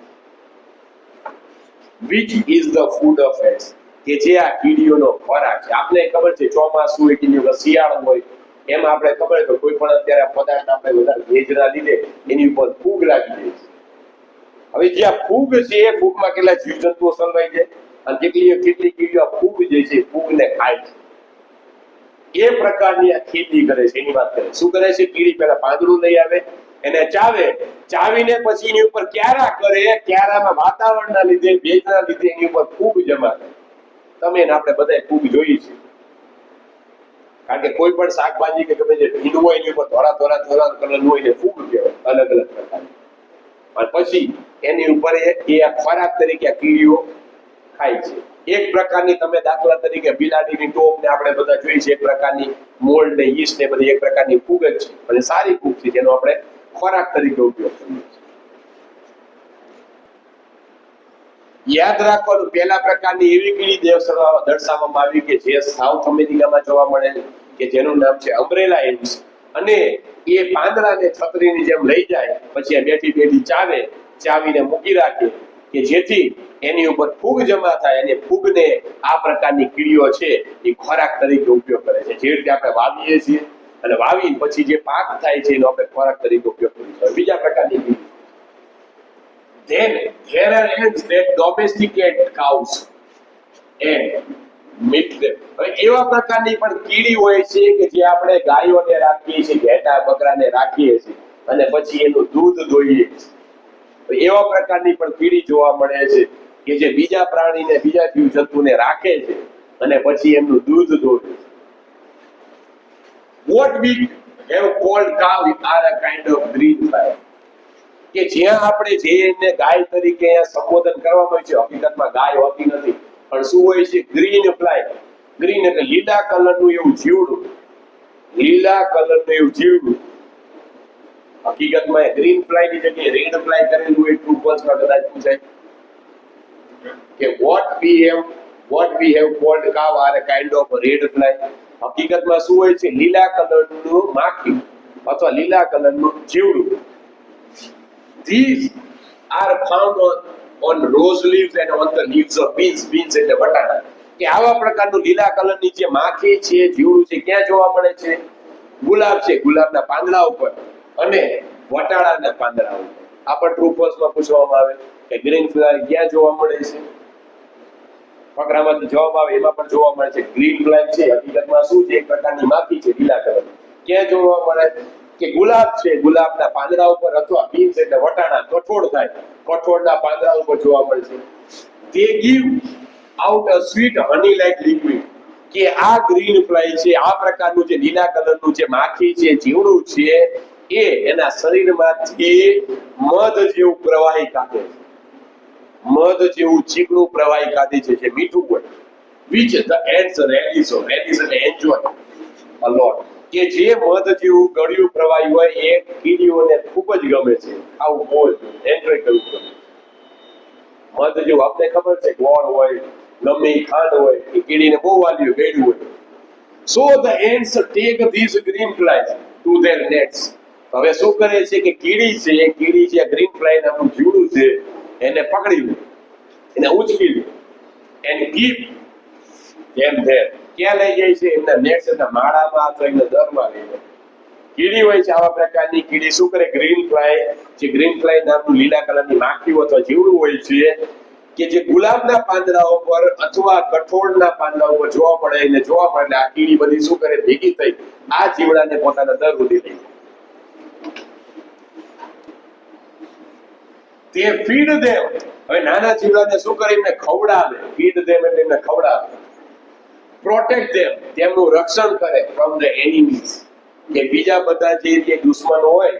which is the food of ants. કે જે આ કીડીઓનો ખોરાક છે. આપણે ખબર છે ચોમાસું હોય કે શિયાળો હોય એમાં આપણે ખબર છે કોઈ પણ અત્યારે પદાર્થ આપણે વધારે ભેજના લીધે એની ઉપર ફૂગ લાગી જાય છે. હવે જે આ ફૂગ છે એ ફૂગમાં કેટલા જીવજંતુઓ સંભાઈ છે અને કેટલી કીડીઓ આ ફૂગ જે છે ફૂગને ખાય છે. એ પ્રકારની આ ખેતી કરે છે એની વાત કરે. શું કરે છે? કીડી પહેલા પાંદડું લઈ આવે એને ચાવીને પછી એની ઉપર ક્યારા કરે. ક્યારામાં વાતાવરણના લીધે ભેજના લીધે એની ઉપર ફૂગ જમા થાય. તમે ને આપણે બધાએ ફૂગ જોઈ છે કારણ કે કોઈ પણ શાકભાજી કે ગમે જે ભીંડું હોય એની ઉપર ધોળા કલરનું હોય ને ફૂગ કહેવાય અલગ પ્રકારની. અને પછી એની ઉપર એ ખોરાક તરીકે કીડીઓ ખાય છે. એક પ્રકારની તમે દાખલા તરીકે બિલાડીની ટોપ ને આપણે બધા જોઈએ છે, એક પ્રકારની મોલ્ડ ને યીસ્ટ ને બધી એક પ્રકારની ફૂગ જ છે, અને સારી ફૂગ છે જેનો આપણે ખોરાક તરીકે ઉપયોગ કરીએ છીએ. યાદ રાખવાનું, પહેલા પ્રકારની એવી કીડી દર્શાવવામાં આવી કે જે સાઉથ અમેરિકામાં જોવા મળે કે જેનું નામ છે અમ્બ્રેલા એન્ટ્સ, અને એ પાંદડાને છત્રીની જેમ લઈ જાય, પછી આ બેઠી બેઠી ચાવીને મૂકી રાખે કે જેથી એની ઉપર ફૂગ જમા થાય, અને ફૂગને આ પ્રકારની કીડીઓ છે એ ખોરાક તરીકે ઉપયોગ કરે છે. જે રીતે આપણે વાવીએ છીએ અને વાવીને પછી જે પાક થાય છે એનો આપણે ખોરાક તરીકે ઉપયોગ કરીએ છીએ. બીજા પ્રકારની કીડી. Then there are ants that domesticate cows and meat them. હવે એવા પ્રકારની પણ કીડી હોય છે કે જે આપણે ગાયોને રાખીએ છીએ, ઘેટા બકરાને રાખીએ છીએ અને પછી એનું દૂધ દોઈએ છીએ. એવા પ્રકારની પણ કીડી જોવા મળે છે કે જે બીજા પ્રાણીને, બીજા જીવજંતુને રાખે છે અને પછી એમનું દૂધ દોવે છે. What we have called cow are a kind of green fly. કે જ્યાં આપણે જે એને ગાય તરીકે સંબોધન કરવામાં આવે છે, હકીકતમાં ગાય હોતી નથી, પણ શું હોય છે? Green fly. ગ્રીન એટલે લીલા કલરનું એવું જીવડું, લીલા કલરનું એવું જીવડું. હકીકતમાં ગ્રીન ફ્લાય ની જગ્યાએ રેડ ફ્લાય કરેલું હોય, ટ્રુ ફોલ્સમાં કદાચ પૂછાય કે what we have called cow are a kind of red fly. હકીકતમાં શું હોય છે? લીલા કલરનું માખી અથવા લીલા કલરનું જીવડું. These are found on rose leaves and on the leaves of beans. Beans એટલે બટાટા. કે આવા પ્રકારનું લીલા કલરની જે માખી છે, જીવડું છે, ક્યાં જોવા મળે છે? ગુલાબ છે, ગુલાબના પાંદડા ઉપર અને વટાણાના પાંદડા ઉપર. આ પણ ટ્રુ ફોલ્સમાં પૂછવામાં આવે કે ગ્રીન ફ્લાય ક્યાં જોવા મળે છે? ફકરામાંથી જવાબ આવે એમાં પણ જોવા મળે છે. ગ્રીન ફ્લાય છે હકીકતમાં શું છે? એક પ્રકારની માખી છે લીલા કલરની. ક્યાં જોવા મળે? કે ગુલાબ છે, ગુલાબના પાંદડા ઉપર, અથવા બીન્સ એટલે વટાણા, કઠોળ થાય, કઠોળના પાંદડા ઉપર જોવા મળે છે. They give out a sweet honey like liquid. કે આ ગ્રીન ફ્લાય છે, આ પ્રકારનું જે લીલા કલરનું જે માખી છે, જીવડું છે, એ એના શરીરમાંથી મધ જેવું પ્રવાહી કાઢે છે. મધ જેવું ચીકણું પ્રવાહી કાઢે છે જે મીઠું હોય. which the ants relish એટલે enjoy a lot. કે જે મધ જેવું ગળ્યું પ્રવાહી હોય એ કીડીઓને ખૂબ જ ગમે છે. આવું બહુ એન્જોય કરવું ગમે. મધ જેવું આપણે ખબર છે ગોળ હોય, ગમે ખાંડ હોય, એ કીડીને બહુ વાલ્યું ગળ્યું હોય. So the ants take these green flies to their nets. હવે શું કરે છે કે કીડી છે ગ્રીન ફ્લાય નામનું જીવડું છે, એને પકડી લે, એને ઉચકી લે, and keep them there. ક્યાં લઈ જાય છે? એમના નેટ્સ, એમના માળામાં અથવા એમના દરમાં લઈ જાય. કીડી હોય છે આવા પ્રકારની કીડી શું કરે? ગ્રીન ફ્લાય, જે ગ્રીન ફ્લાય નામનું લીલા કલરની માખીઓ અથવા જીવડું હોય છે કે જે ગુલાબના પાંદડાઓ પર અથવા કઠોળના પાંદડા ઉપર જોવા મળે, એને જોવા મળે આ કીડી બધી શું કરે? ભેગી થઈ આ જીવડાને પોતાના દર સુધી લઈ જાય. તે ફીડ દેમ. હવે નાના જીવડાને શું કરે? એમને ખવડાવે. ફીડ દેમ એટલે એમને ખવડાવે. પ્રોટેક્ટ દેમ, તેમનું રક્ષણ કરે ફ્રોમ ધ એનિમીઝ. કે બીજા બધા જે દુશ્મનો હોય,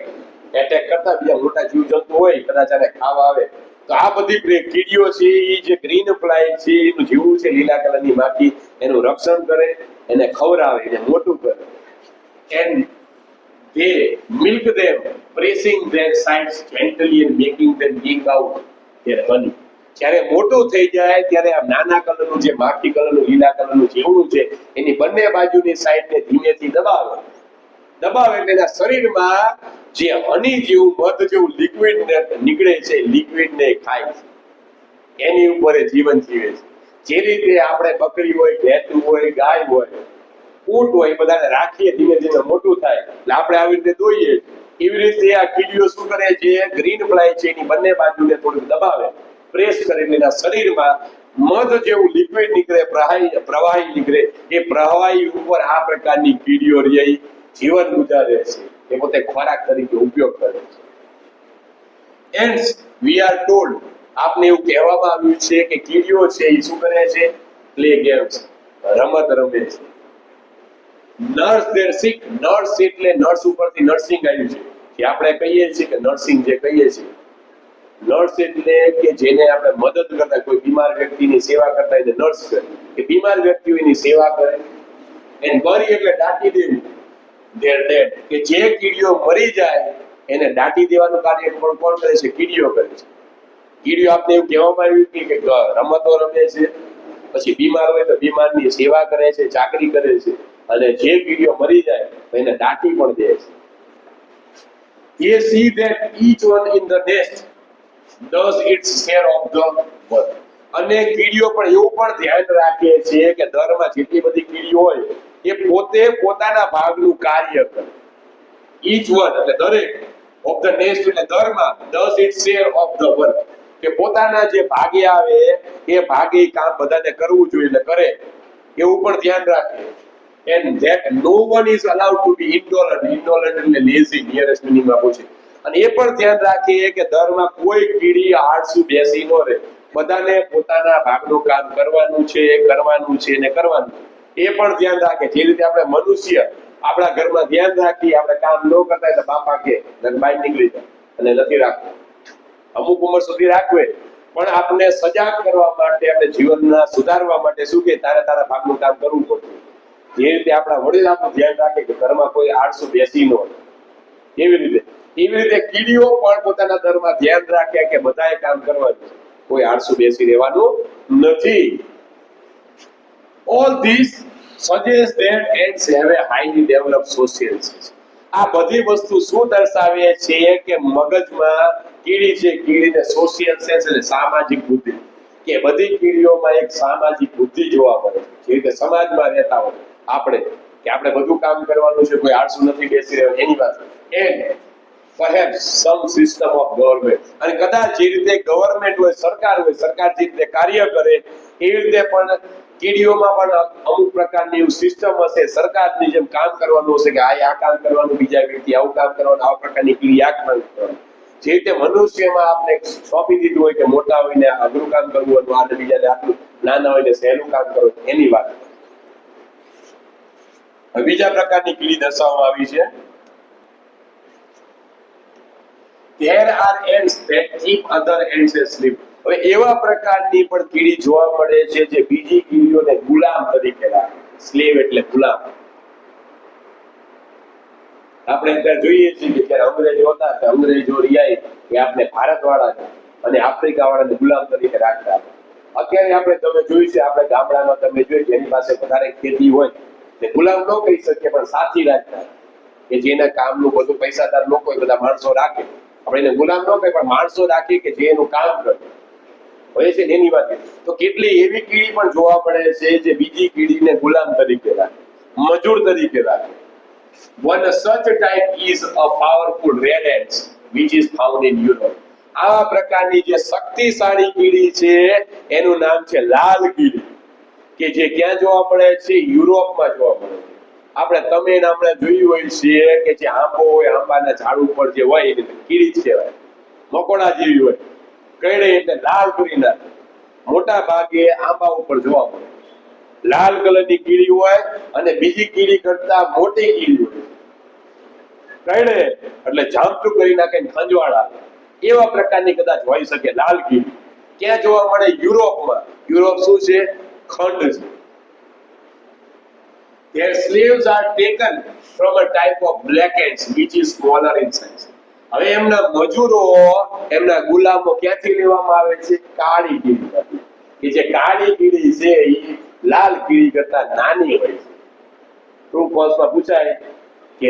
એટેક કરતા બીજા મોટા જીવજંતુ હોય, કદાચ આને ખાવા આવે, તો આ બધી કીડીઓ છે એ જે ગ્રીન ફ્લાય છે એનું જીવડું છે લીલા કલરની માખી, એનું રક્ષણ કરે, એને ખવડાવે, એને મોટું કરે. And they milk them, pressing their sides gently and making them dig out their honey. જ્યારે મોટું થઈ જાય ત્યારે આ નાના કલરનું જે માખી કલરનું લીલા કલરનું જીવડું છે એની બંને બાજુની સાઈડને ધીમેથી દબાવે એટલે એના શરીરમાં જે હની જેવું, મધ જેવું લિક્વિડ નીકળે છે, લિક્વિડને ખાય છે, એની ઉપર જીવન જીવે છે. જે રીતે આપણે બકરી હોય, ભેંસું હોય, ગાય હોય, ઊંટ હોય, એ બધાને રાખીએ, ધીમે ધીમે મોટું થાય એટલે આપણે આવી રીતે દોઈએ, એવી રીતે આ કીડીઓ શું કરે છે? ગ્રીન ફ્લાય છે એની બંને બાજુને થોડુંક દબાવે, પ્રેસ કરીને એના શરીરમાં મધ જેવું લિક્વિડ નીકળે, પ્રવાહી નીકળે, એ પ્રવાહી ઉપર આ પ્રકારની કીડીઓ જીવન ગુજારે છે, એ પોતે ખોરાક તરીકે ઉપયોગ કરે છે. Hence we are told, આપને એવું કહેવામાં આવ્યું છે કે કીડીઓ છે એ શું કરે છે? પ્લે ગેમ્સ, રમત રમે છે. Nurse their sick. નર્સ એટલે નર્સ ઉપરથી નર્સિંગ આવ્યું છે, જે આપણે કહીએ છીએ કે નર્સિંગ જે કહીએ છીએ નર્સ એટલે કે જેને આપણે મદદ કરતા, કોઈ બીમાર વ્યક્તિની સેવા કરતા એને નર્સ કહે, કે બીમાર વ્યક્તિઓની સેવા કરે. એને બરી એટલે દાટી દેવું, ધેર ડેડ, કે જે કીડીઓ મરી જાય એને દાટી દેવાનું કાર્ય પણ કોણ કરે છે? કીડીઓ કરે છે. કીડીઓ આપણે એવું કહેવામાં આવ્યું કે રમતો રમે છે, પછી બીમાર હોય તો બીમારની સેવા કરે છે, ચાકરી કરે છે, અને જે કીડીઓ મરી જાય તો એને દાટી પણ દે છે. They see that each one in the nest does its share of the work. અને કીડીઓ પણ એવું પણ ધ્યાન રાખે છે કે દરમાં જેટલી બધી કીડીઓ હોય એ પોતે પોતાના ભાગનું કાર્ય કરે. Each one એટલે દરેક of the nest એટલે દરમાં does its share of the work, કે પોતાના જે ભાગે આવે એ ભાગે કામ બધાને કરવું જોઈએ એટલે કરે, એવું પણ ધ્યાન રાખે. And that no one is allowed to be indolent. Indolent એટલે lazy, nearest meaning માં પૂછે. અને એ પણ ધ્યાન રાખે કે દરમાં કોઈ કીડી આળસુ બેસી ન રહે, બધાને પોતાના ભાગનું કામ કરવાનું છે ને કરવાનું. એ પણ ધ્યાન રાખે. જે રીતે આપણે મનુષ્ય આપણા ઘરમાં ધ્યાન રાખી, આપણે કામ ન કરતા એટલે બાપા કે બહાર નીકળી જાય અને નથી રાખવું. અમુક ઉંમર સુધી રાખવે, પણ આપણે સજાગ કરવા માટે, આપણે જીવનના સુધારવા માટે શું કે તારા ભાગનું કામ કરવું પડે. જે રીતે આપણા વડીલ આપણું ધ્યાન રાખે કે ઘરમાં કોઈ આળસુ બેસી ન હોય, એવી રીતે કીડીઓ પણ પોતાના ઘરમાં ધ્યાન રાખે કે બધાએ કામ કરવાનું, કોઈ આળસુ બેસી રહેવાનું નથી. All this suggests that ants have a highly developed social sense. આ બધી વસ્તુ શું દર્શાવે છે કે મગજમાં કીડી છે, કીડીને સોશિયલ સેન્સ એટલે સામાજિક બુદ્ધિ, કે બધી કીડીઓમાં એક સામાજિક બુદ્ધિ જોવા મળે છે. જે રીતે સમાજમાં રહેતા હોય આપણે, કે આપણે બધું કામ કરવાનું છે, કોઈ આળસુ નથી બેસી રહેવાનું, એની વાત. And perhaps some system of government, અને કદાચ જે રીતે ગવર્નમેન્ટ હોય, સરકાર જે રીતે કાર્ય કરે એવી રીતે પણ કીડીઓમાં પણ અમુક પ્રકારની એવું સિસ્ટમ હશે, સરકારની જેમ કામ કરવાનું હશે, કે આ કામ કરવાનું, બીજા વ્યક્તિ આવું કામ કરવાનું, આવા પ્રકારની કીડી આ કામ કરવાનું. જે રીતે મનુષ્યમાં આપણે સોંપી દીધું હોય કે મોટા હોય ને અઘરું કામ કરવું હતું, અને બીજાને આટલું નાના હોય ને સહેલું કામ કરવું, એની વાત. બીજા પ્રકારની કીડી દર્શાવવામાં આવી છે. There are ants that keep other ants asleep. હવે એવા પ્રકારની પણ કીડી જોવા મળે છે જે બીજી કીડીઓને ગુલામ તરીકે રાખે. સ્લેવ એટલે ગુલામ. આપણે અત્યારે જોઈએ છીએ કે જ્યારે અંગ્રેજો હતા, કે અંગ્રેજો રિયાય કે આપણે ભારત વાળા અને આફ્રિકા વાળાને ગુલામ તરીકે રાખતા. અત્યારે આપણે તમે જોયું છે, આપણે ગામડામાં તમે જોયું જેની પાસે વધારે ખેતી હોય તે ગુલામ ન કહી શકીએ પણ સાથી રાખતા, કે જેના કામનું બધું પૈસાદાર લોકો બધા માણસો રાખે. આપણે એને ગુલામ ન કહીએ પણ માણસો રાખીએ કે જે એનું કામ કરે હોય છે એની વાત. તો કેટલી એવી કીડી પણ જોવા મળે છે જે બીજી કીડીને ગુલામ તરીકે રાખે, મજૂર તરીકે રાખે. One such type is a powerful red ant which is found in Europe. આવા પ્રકારની જે શક્તિશાળી કીડી છે એનું નામ છે લાલ કીડી, કે જે ક્યાં જોવા મળે છે? યુરોપમાં જોવા મળે છે. આપણે તમે આપણે જોયું હોય છે કે જે આંબો હોય, આંબાના ઝાડ ઉપર જે હોય એને કીડી જ કહેવાય, મકોડા જેવી હોય, કઈડે એટલે લાલ કરી નાખે. મોટા ભાગે આંબા ઉપર જોવા મળે લાલ કલરની કીડી હોય, અને બીજી કીડી કરતા મોટી કીડી હોય, કઈડે એટલે ઝાપટું કરી નાખે, ખંજવાળા, એવા પ્રકારની કદાચ હોઈ શકે લાલ કીડી. ક્યાં જોવા મળે? યુરોપમાં. યુરોપ શું છે? ખંડ છે. Their slaves are taken from a type of black ants which is smaller in size. હવે એમના મજૂરો, એમના ગુલામો ક્યાંથી લેવામાં આવે છે? કાળી કીડી. કે જે કાળી કીડી છે એ લાલ કીડી કરતા નાની હોય છે. ટ્રુ ફોલ્સમાં પૂછાય કે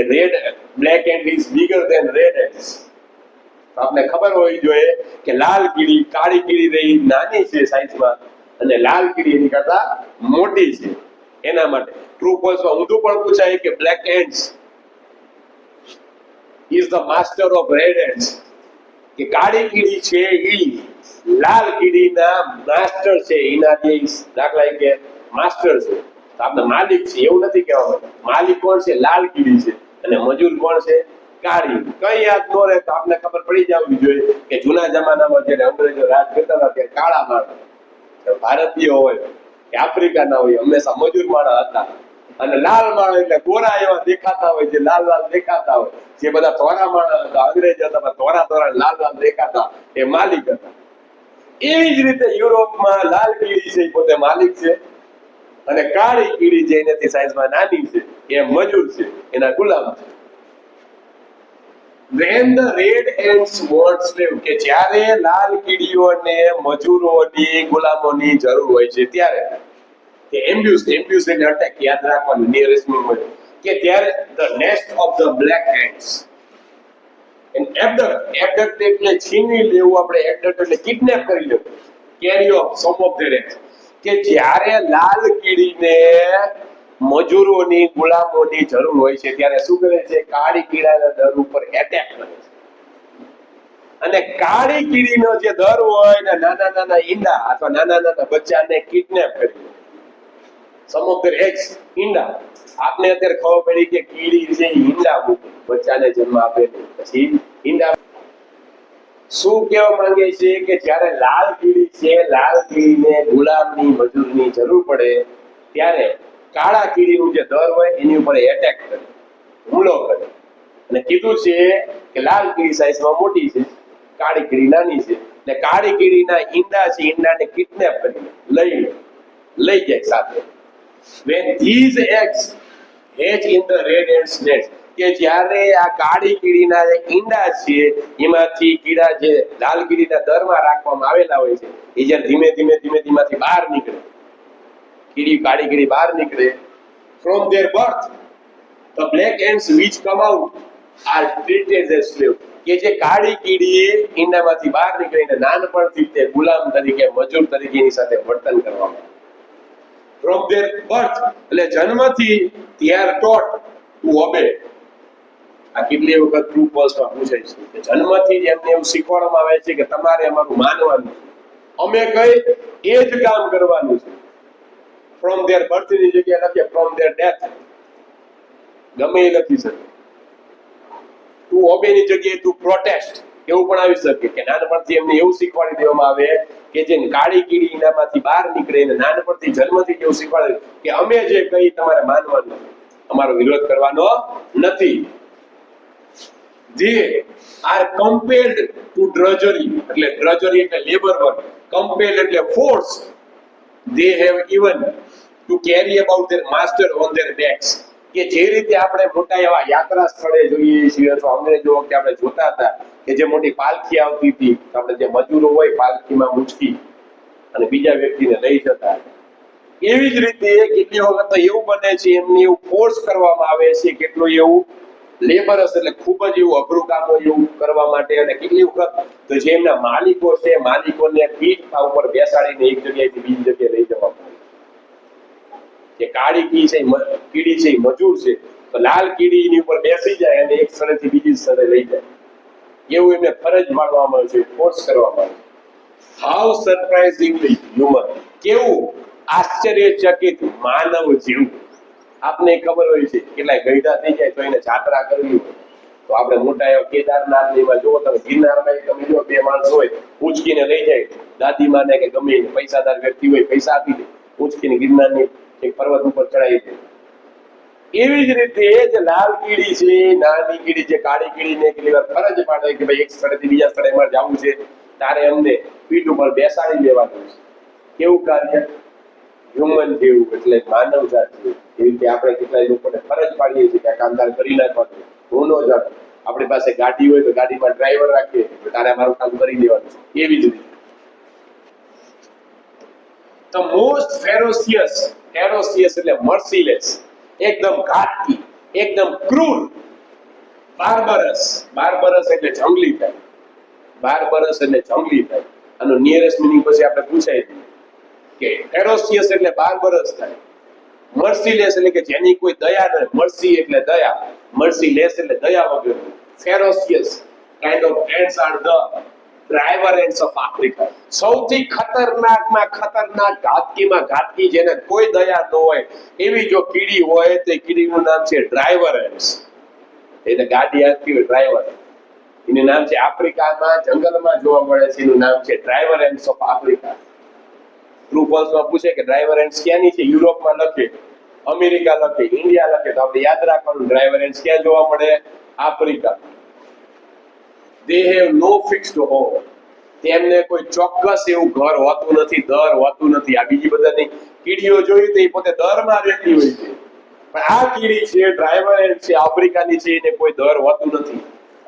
black ant is bigger than red ants. આપને ખબર હોવી જોઈએ કે લાલ કીડી, કાળી કીડી રહી નાની છે સાઈઝમાં, અને લાલ કીડી એની કરતા મોટી છે. એના માટે ટ્રુ ફોલ્સમાં ઊંધું પણ પૂછાય કે black ants is the master of red ants, કે કાળી કીડી છે ઈ લાલ કીડીના માસ્ટર છે. એના જે દાખલા કે માસ્ટર છે, આપણે માલિક છે એવું નથી કહેવામાં. માલિક કોણ છે? લાલ કીડી છે. અને મજૂર કોણ છે? કાળી. કઈ યાદ ન રહે તો આપણે ખબર પડી જવી જોઈએ કે જૂના જમાનામાં જ્યારે અંગ્રેજો રાજ કરતા હતા ત્યારે કાળા માણસ, ભારતીય હોય કે આફ્રિકાના હોય, હંમેશા મજૂર માણસ હતા. અને લાલ માણસ એટલે ગોરા એવા દેખાતા હોય, જે લાલ લાલ દેખાતા હોય, જે બધા ધોરા માણસ હતા, અંગ્રેજ હતા, ધોરા ધોરા લાલ લાલ દેખાતા, એ માલિક હતા. એવી જ રીતે યુરોપમાં લાલ કીડી છે પોતે માલિક છે, અને કાળી કીડી જે એનાથી સાઈઝમાં નાની છે એ મજૂર છે, એના ગુલામ છે. When the red ants want slave, કે જ્યારે લાલ કીડીઓને મજૂરોની ગુલામોની જરૂર હોય છે ત્યારે, કે એમ્બ્યુસ એટલે અટેક, યાદ રાખવાનું નિયરેસ્ટ મેમરી, કે ત્યારે the nest of the black ants and abduct એટલે છીનવી લેવું, આપણે abduct એટલે કિડનેપ કરી લેવું, carry off some of their eggs, કે જ્યારે લાલ કીડીને મજૂરોની ગુલામોની જરૂર હોય છે ત્યારે શું કરે છે? કાળી કીડાના દર ઉપર એટેક કરે છે. અને કાળી કીડીનો જે દર હોય ને નાના નાના ઈંડા અથવા નાના નાના બચ્ચાને કિડનેપ કરી સમ ઓફ ધેર એગ્સ, ઈંડા. આપને અત્યારે ખબર પડી કે કીડી છે ઈંડા મૂકે, બચ્ચાને જન્મ આપે, પછી ઈંડા. શું કહેવા માંગે છે કે જ્યારે લાલ કીડી છે, લાલ કીડીને ગુલામની મજૂરની જરૂર પડે ત્યારે કાળા કીડીનું જે દર હોય એની ઉપર એટેક કરે, હુમલો કરે. અને કીધું છે કે લાલ કીડી સાઈઝમાં મોટી છે, કાળી કીડી નાની છે, એટલે કાળી કીડીના ઈંડા છે, ઈંડાને કિડનેપ કરીને લઈ જાય સાથે. When these eggs hatch in the red ant's nest, કે જ્યારે આ કાળી કીડીના જે ઈંડા છે એમાંથી કીડા જે લાલ કીડીના દરમાં રાખવામાં આવેલા હોય છે, એ જ્યારે ધીમે ધીમેથી બહાર નીકળે, કાળી કીડી બહાર નીકળે, from their birth the black ants which come out are treated as slave, કે જે કાળી કીડી ઈંડામાંથી બહાર નીકળીને નાનપણથી તે ગુલામ તરીકે, મજૂર તરીકે એની સાથે વર્તન કરવામાં આવે. From their birth એટલે જન્મથી they are taught to obey. આ કેટલી વખત ટ્રુ ફોલ્સ માં પૂછાય છે કે જન્મથી જ એમને એવું શીખવાડવામાં આવે છે કે તમારે અમારું માનવાનું છે, અમે કઈ એ જ કામ કરવાનું છે. From their birth ની જગ્યાએ લખીએ from their death, ગમે એ લખી શકે. to obey ની જગ્યાએ to protest એવું પણ આવી શકે, કે નાનપણથી એમને એવું શીખવાડી દેવામાં આવે કે જે કાળી કીડી એનામાંથી બહાર નીકળે અને નાનપણથી જન્મથી એવું શીખવાડે કે અમે જે કઈ તમારે માનવાનું, અમારો વિરોધ કરવાનો નથી. They are compelled to drudgery, એટલે drudgery એટલે લેબર વર્ક, compelled એટલે force. They have even to carry about their master on their backs, કે જે રીતે આપણે મોટા એવા યાત્રા સ્થળે જોઈએ છીએ અથવા અંગ્રેજો વખતે આપણે જોતા હતા કે જે મોટી પાલખી આવતી હતી, આપણે જે મજૂરો હોય પાલખીમાં મૂંચકી અને બીજા વ્યક્તિને લઈ જતા, એવી જ રીતે કેટલી વખત એવું બને છે એમને એવું ફોર્સ કરવામાં આવે છે, કેટલું એવું લેબરસ એટલે ખૂબ જ એવું અઘરું કામ હોય એવું કરવા માટે. અને કેટલી વખત તો જે એમના માલિકો છે, માલિકોને પીઠ ઉપર બેસાડીને એક જગ્યાએથી બીજી જગ્યાએ લઈ જવામાં આવે. જે કાળી કીડી છે એ મજૂર છે, તો લાલ કીડીની ઉપર બેસી જાય અને એક સ્થળેથી બીજી સ્થળે લઈ જાય, એવું એમને ફરજ પાડવામાં આવે છે, ફોર્સ કરવામાં આવે છે. હાઉ સરપ્રાઇઝિંગલી હ્યુમન, કેવું આશ્ચર્યચકિત માનવ જેવું. આપને ખબર હોય છે કેટલાય ગઈઢા થઈ જાય તો એને જાત્રા કરવી હોય તો આપણે મોટા એવા કેદારનાથ ને એમાં જુઓ તમે, ગિરનારમાં તમે જો બે માણસ હોય ઉંચકીને લઈ જાય, દાદીમાને કે ગમે એને પૈસાદાર વ્યક્તિ હોય પૈસા આપી દે, ઉંચકીને ગિરનારની એક પર્વત ઉપર ચડાવી દે. એવી જ રીતે જે લાલ કીડી છે, નાની કીડી જે કાળી કીડીને કેટલી વાર ફરજ પાડે કે ભાઈ એક સ્થળેથી બીજા સ્થળે અમારે જવું છે, તારે અમને પીઠ ઉપર બેસાડી લેવાનું છે. કેવું કાર્ય? હ્યુમન જેવું, એટલે માનવ જાત જેવું. એવી રીતે આપણે કેટલાય લોકોને ફરજ પાડીએ છીએ કે આ કામદાર કરી નાખવાનું. હું ન જાણું, આપણી પાસે ગાડી હોય તો ગાડીમાં ડ્રાઈવર રાખીએ તો તારે અમારું કામ કરી દેવાનું છે. એવી જ રીતે the most ferocious એટલે merciless, એકદમ ઘાતકી, એકદમ ક્રૂર, barbarous એટલે જંગલી થાય, barbarous એટલે જંગલી થાય. આનો નિયરેસ્ટ મીનિંગ પછી આપણે પૂછાય કે ferocious એટલે barbarous થાય, merciless એટલે કે જેની કોઈ દયા ન, mercy એટલે દયા, merciless એટલે દયા વગર. ferocious kind of ants are the driver ants of Africa. સૌથી ખતરનાકમાં ખતરનાક, ઘાતકીમાં ઘાતકી, જેને કોઈ દયા ન હોય એવી જો કીડી હોય તો કીડીનું નામ છે ડ્રાઈવર એન્ટ્સ. એને ગાડી આપતી હોય ડ્રાઈવર, એનું નામ છે, આફ્રિકામાં જંગલમાં જોવા મળે છે, એનું નામ છે driver ants of Africa. True false માં પૂછે કે ડ્રાઈવર એન્ટ્સ ક્યાંની છે, યુરોપમાં લખે અમેરિકા લખે, ઇન્ડિયા લખે તો આપણે યાદ રાખવાનું ડ્રાઈવર એન્ડ્સ ક્યાં જોવા મળે? Africa. They have no fixed home. તેમને કોઈ ચોક્કસ એવું ઘર હોતું નથી, દર હોતું નથી. આ બીજી બધાની કીડીઓ જોઈ તો એ પોતે દરમાં રહેતી હોય છે, પણ આ કીડી છે ડ્રાઈવર એન્ડ્સ છે, આફ્રિકાની છે, એને કોઈ દર હોતું નથી.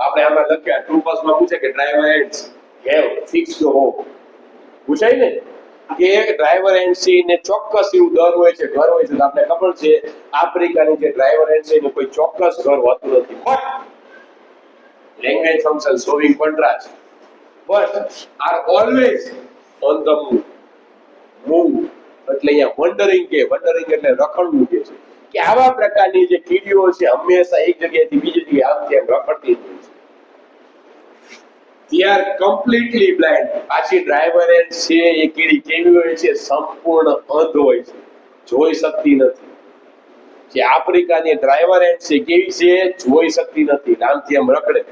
આપણે આમાં લખ્યા ટ્રુ પાસમાં પૂછે કે driver ants have fixed home, પૂછાય ને કે ડ્રાઈવર એન્ડ્સ છે એને ચોક્કસ એવું દર હોય છે, ઘર હોય છે. તો આપણે ખબર છે આફ્રિકાની જે ડ્રાઈવર એન્ડ્સ છે એને કોઈ ચોક્કસ ઘર હોતું નથી. But language function showing contrast but are always on the move. એટલે અહીંયા વન્ડરિંગ એટલે રખડવું કે છે કે આવા પ્રકારની જે કીડીઓ છે હંમેશા એક જગ્યાએથી બીજી જગ્યાએ આમ તેમ રખડતી હોય છે. they are completely blind. પાછી ડ્રાઈવર એન્ડ્સ છે એ કીડી કેવી હોય છે? સંપૂર્ણ અંધ હોય છે, જોઈ શકતી નથી. જે આફ્રિકાની ડ્રાઈવર એન્ડ્સ છે કેવી છે? જોઈ શકતી નથી, આમથી આમ રખડે,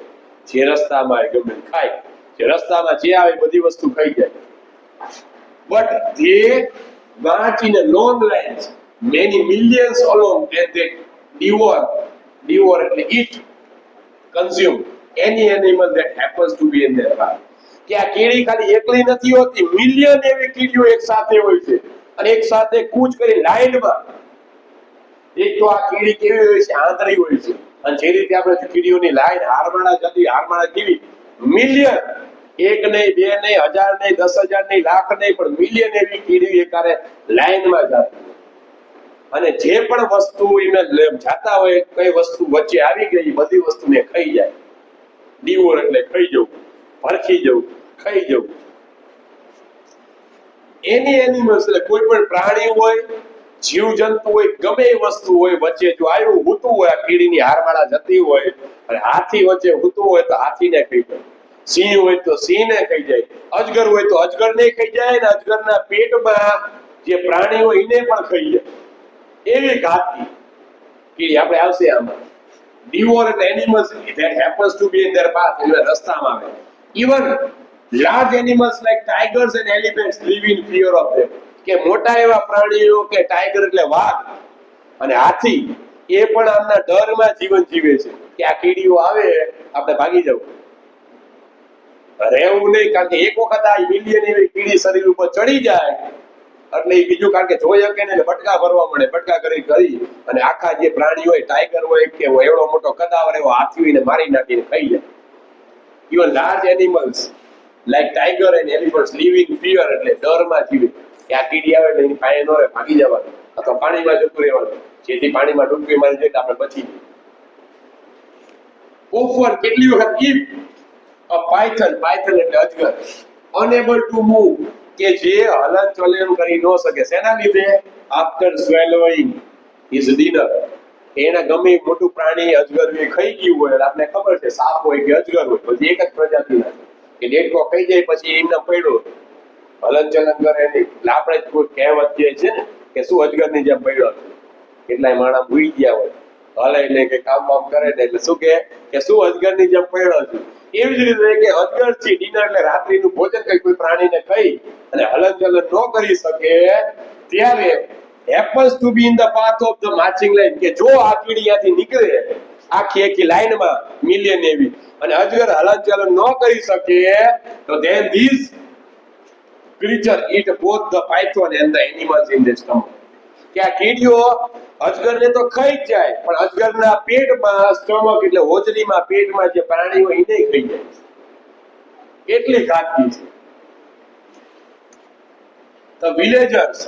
જે રસ્તામાં ગમે ખાય, જે રસ્તામાં જે આવે બધી વસ્તુ ખાઈ જાય. but they march in a long lines many millions along and they devour એટલે eat, consume any animal that happens to be in their path. કે આ કીડી ખાલી એકલી નથી હોતી, મિલિયન એવી કીડીઓ એક સાથે હોય છે અને એક સાથે કૂચ કરી લાઈનમાં. એક તો આ કીડી કેવી હોય છે? આંતરી હોય છે. અને જે રીતે આપણે કીડીઓની લાઈન હારમાળા કેવી મિલિયન, એક નહીં, બે નહીં, હજાર નહીં, 10,000 નહીં, લાખ નહીં, પણ મિલિયન એવી કીડી એકારે લાઈનમાં જતી. અને જે પણ વસ્તુ એને જાતા હોય, કઈ વસ્તુ વચ્ચે આવી ગઈ, બધી વસ્તુને ખાઈ જાય. ડિવોર એટલે ખાઈ જવું, ભરખી જવું, ખાઈ જવું. એની એનિમલ્સ એટલે કોઈ પણ પ્રાણી હોય, જીવ જંતુ હોય, ગમે એ વસ્તુ હોય, વચ્ચે જો આવ્યું હૂતું હોય, આ કીડીની હારમાળા જતી હોય અને હાથી વચ્ચે હૂતું હોય તો હાથીને ખાઈ જાય, સિંહ હોય તો સિંહને ખાઈ જાય, અજગર હોય તો અજગરને ખાઈ જાય, અને અજગરના પેટમાં જે પ્રાણી હોય એને પણ ખાઈ જાય. એવી ઘાતકી કીડી આપણે આવશે આમાં. devour એટલે animals that happens to be in their path, એટલે રસ્તામાં આવે. even large animals like tigers and elephants live in fear of them. કે મોટા એવા પ્રાણીઓ કે ટાઈગર એટલે વાઘ અને હાથી એ પણ આમના ડરમાં જીવન જીવે છે કે આ કીડીઓ આવે આપણે ભાગી જવું, રહેવું નહીં. કારણ કે એક વખત આ મિલિયન એવી કીડી શરીર ઉપર ચડી જાય એટલે એ બીજું, કારણ કે જોઈ શકે ને એટલે બટકા ભરવા મળે, બટકા કરી અને આખા જે પ્રાણી હોય, ટાઈગર હોય કે એવડો મોટો કદાવર એવો હાથી હોય ને મારી નાખીને ખાઈ જાય. Even large animals like tiger and elephants live in fear એટલે ડરમાં જીવે કે આ કીડી આવે એટલે એની પાસે ન રહે, ભાગી જવાનું અથવા પાણીમાં જતું રહેવાનું, જેથી પાણીમાં ડૂબકી મારી જાય આપણે બચી જઈએ. ઓફન કેટલી વખત ઇફ અ પાયથન એટલે અજગર અનેબલ ટુ મૂવ કે જે હલન ચલન કરી ન શકે, શેના લીધે? After swallowing his dinner. એના ગમે મોટું પ્રાણી અજગર ખાઈ ગયું હોય, આપણે ખબર છે સાપ હોય કે અજગર હોય બધી એક જ પ્રજાતિના કે ડેટકો ખાઈ જાય પછી એમને પડ્યો હલન ચલન કરે નહીં. આપણે જ કોઈ કહેવત જે છે ને કે શું અજગરની જેમ પડ્યો છે, કેટલાય માણસ ભૂઈ ગયા હોય, હલે નહીં કે કામ બામ કરે ને એટલે શું કે શું અજગરની જેમ પડ્યો છે. એવી જ રીતે કે અજગર છે ડિનર એટલે રાત્રિનું ભોજન કોઈ પ્રાણીને ખાઈ અને હલનચલન ન કરી શકે ત્યારે happens to be in the path of the marching line. કે જો આ કીડી ત્યાંથી નીકળે આખી લાઈનમાં મિલિયન એવી અને અજગર હલનચલન ન કરી શકે તો then these creature eat both the python and the animals in their stomach. કે આ કીડીઓ અજગરને તો ખાઈ જ જાય પણ અજગરના પેટમાં, સ્ટમક એટલે હોજરીમાં, પેટમાં જે પ્રાણી હોય એને ખાઈ જાય. એટલી ઘાતકી છે. The villagers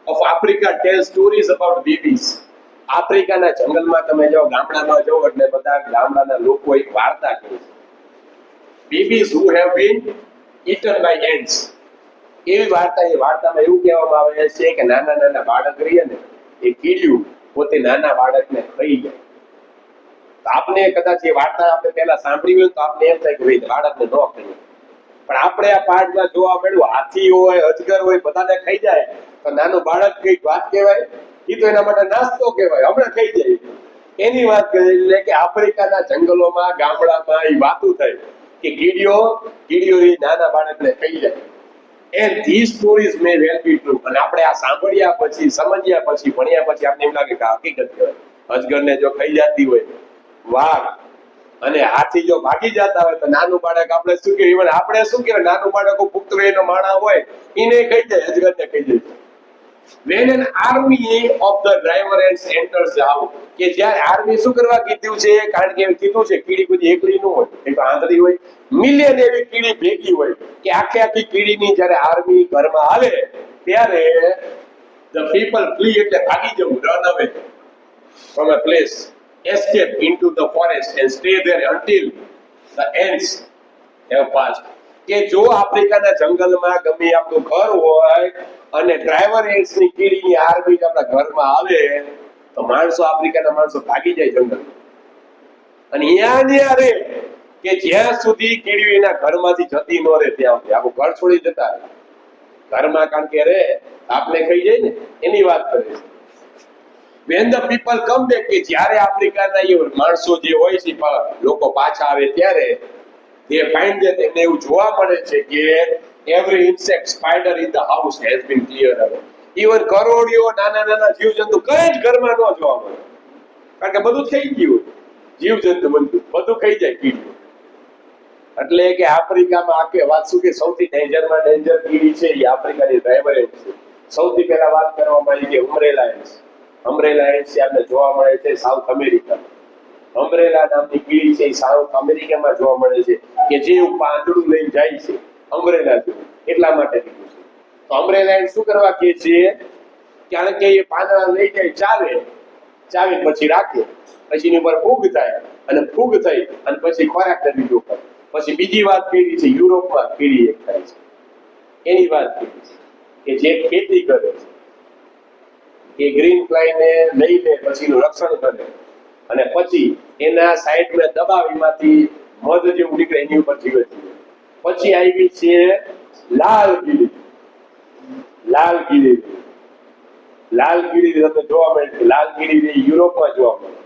of Africa tell stories about babies. આફ્રિકાના જંગલમાં તમે જાઓ, ગામડામાં જાઓ એટલે બધા ગામડાના લોકો એક વાર્તા કહે છે. Babies who have been eaten by ants. એવી વાર્તા, એ વાર્તામાં એવું કહેવામાં આવે છે કે નાના બાળક રહીએ ને એ કીડીયું પોતે નાના બાળકને ખાઈ જાય. તો આપને કદાચ એ વાર્તા આપણે પહેલા સાંભળી હોય તો આપને એમ થાય કે ભાઈ બાળકને ન ખાઈએ, પણ આપણે આ પાઠમાં જોવા મળ્યું હાથી હોય, અજગર હોય, બધાને ખાઈ જાય તો નાનું બાળક કઈક વાત કહેવાય? એ તો એના માટે નાસ્તો કહેવાય, હમણાં ખાઈ જાય. એની વાત કરી એટલે કે આફ્રિકાના જંગલોમાં, ગામડામાં એ વાતું થાય કે કીડીઓ એ નાના બાળકને ખાઈ જાય. And these stories may well be true. અને આપણે આ સાંભળ્યા પછી, સમજ્યા પછી, ભણ્યા પછી આપણે એમ લાગે કે આ હકીકત કહેવાય. અજગરને જો ખાઈ જતી હોય વાઘ અને હાથી જો ભાગી જતા હોય તો નાનું બાળક આપણે શું કહેવાય? ઇવન આપણે શું કહેવાય? નાનું બાળકો પુત્ર એનો માણા હોય એને ખાઈ જાય, અજગરને ખાઈ જાય. When an army of the driver ants enters the house, કે જ્યારે આર્મી શું કરવા કીધું છે? કારણ કે એવું કીધું છે કીડી કોઈ એકલી ન હોય, એક આંધળી હોય, મિલિયન એવી કીડી ભેગી હોય કે આખી કીડીની જ્યારે આર્મી ઘરમાં આવે ત્યારે the people flee, એટલે ભાગી જવું, run away from a place, escape into the forest and stay there until the ants have passed. કે જો આફ્રિકાના જંગલમાં ગમે આપણું ઘર હોય અને ડ્રાઈવર એન્ટ્સની કીડીની આર્મી આપણા ઘરમાં આવે તો માણસો, આફ્રિકાના માણસો ભાગી જાય જંગલ અને અહીંયા રહે કે જ્યાં સુધી કીડીઓ એના ઘરમાંથી જતી ન રહે ત્યાં સુધી. આખું ઘર છોડી જતા ઘરમાં, કારણ કે રે આપને ખાઈ જાય ને એની વાત કરે છે. When the people come back, કે જ્યારે આફ્રિકાના એ માણસો જે હોય છે લોકો પાછા આવે ત્યારે they find that એમને એવું જોવા મળે છે કે every insect, spider in the house has been cleared away. Even કરોડિયો, નાના જીવજંતુ કઈ જ ઘરમાં ન જોવા મળે, કારણ કે બધું થઈ ગયું, જીવજંતુ બધું ખાઈ જાય કીડીઓ. એટલે કે આફ્રિકામાં આખે વાત શું કે સૌથી ડેન્જરમાં ડેન્જર કીડી છે એ આફ્રિકાની ડ્રાઈવર એન્ટ્સ છે. સૌથી પહેલા વાત કરવામાં આવી કે ઉમરેલા એન્ટ્સ. અમરેલા એન્ટ્સ આપણે જોવા મળે છે સાઉથ અમેરિકામાં. અમરેલા નામની કીડી છે એ સાઉથ અમેરિકામાં જોવા મળે છે કે જે પાંદડું લઈને જાય છે અમરેલા જેવું, એટલા માટે કીધું છે. તો અમરેલા એન્ટ્સ શું કરવા કહે છે? કારણ કે એ પાંદડા લઈ જાય, ચાવે પછી રાખે, પછી એની ઉપર ફૂગ થાય અને ફૂગ થઈ અને પછી ખોરાક તરીકે ઉપર. પછી બીજી વાત કરી છે યુરોપમાં કીડી એક થાય છે, એની વાત કરી છે કે જે ખેતી કરે છે એ ગ્રીન ફ્લાયને લઈ લે, પછી એનું રક્ષણ કરે અને પછી એના સાઈડમાં દબાવીમાંથી મધ જેવું નીકળે એની ઉપર જીવે છે. પછી આવી છે લાલ કીડી. તમને જોવા મળે છે. લાલ કીડી યુરોપમાં જોવા મળે.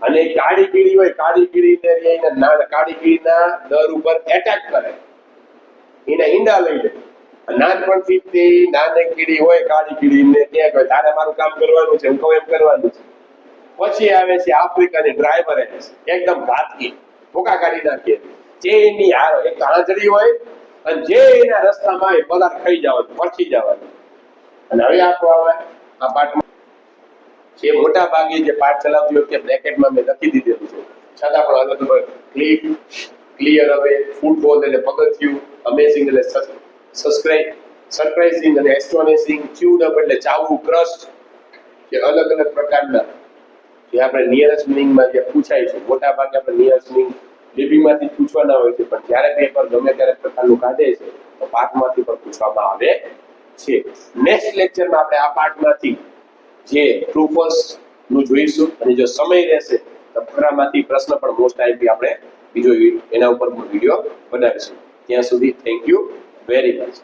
અને કાળી કીડી હોય, કાળી કીડીને કાળી કીડીના દર ઉપર એટેક કરે, એના ઈંડા લઈ લે. નાનપણથી તે નાની કીડી હોય કાળી કીડીને ત્યાં કહે તારે મારું કામ કરવાનું છે, હું કહું એમ કરવાનું છે. પછી આવે છે આફ્રિકાની ડ્રાઈવર એન્ટ્સ, એકદમ ઘાતકી, ભૂકા કાઢી નાખે. જે એની એક આંધળી હોય અને જે એના રસ્તામાં આવે પદાર્થ ખાઈ જવાનું, પરખી જવાનું. અને હવે આપણો આવે આ પાઠમાં જે મોટા ભાગે જે પાઠ ચલાવતી વખતે બ્રેકેટમાં મેં લખી દીધેલું છે, છતાં પણ અલગ અલગ ક્લિયર હવે, ફૂટબોલ એટલે પગથિયું, અમેઝિંગ એટલે સરપ્રાઇઝિંગ અને એસ્ટોનિશિંગ, ચ્યુડ અપ એટલે ચાવવું, ક્રશ, જે અલગ અલગ પ્રકારના જે આપણે નિયરેસ્ટ મિનિંગમાં જે પૂછાય છે. મોટા ભાગે આપણે નિયરેસ્ટ મિનિંગ લિપિમાંથી પૂછવાના હોય છે, પણ જ્યારે પેપર ગમે ત્યારે પ્રકારનું કાઢે છે તો પાઠમાંથી પણ પૂછવામાં આવે છે. નેક્સ્ટ લેક્ચરમાં આપણે આ પાઠમાંથી જે ટ્રુ ફોલ્સ નું જોઈશું અને જો સમય રહેશે તો ફકરામાંથી પ્રશ્ન પણ મોસ્ટ આઈપી આપણે બીજો એના ઉપર વિડીયો બનાવીશું. ત્યાં સુધી થેન્ક યુ વેરી મચ.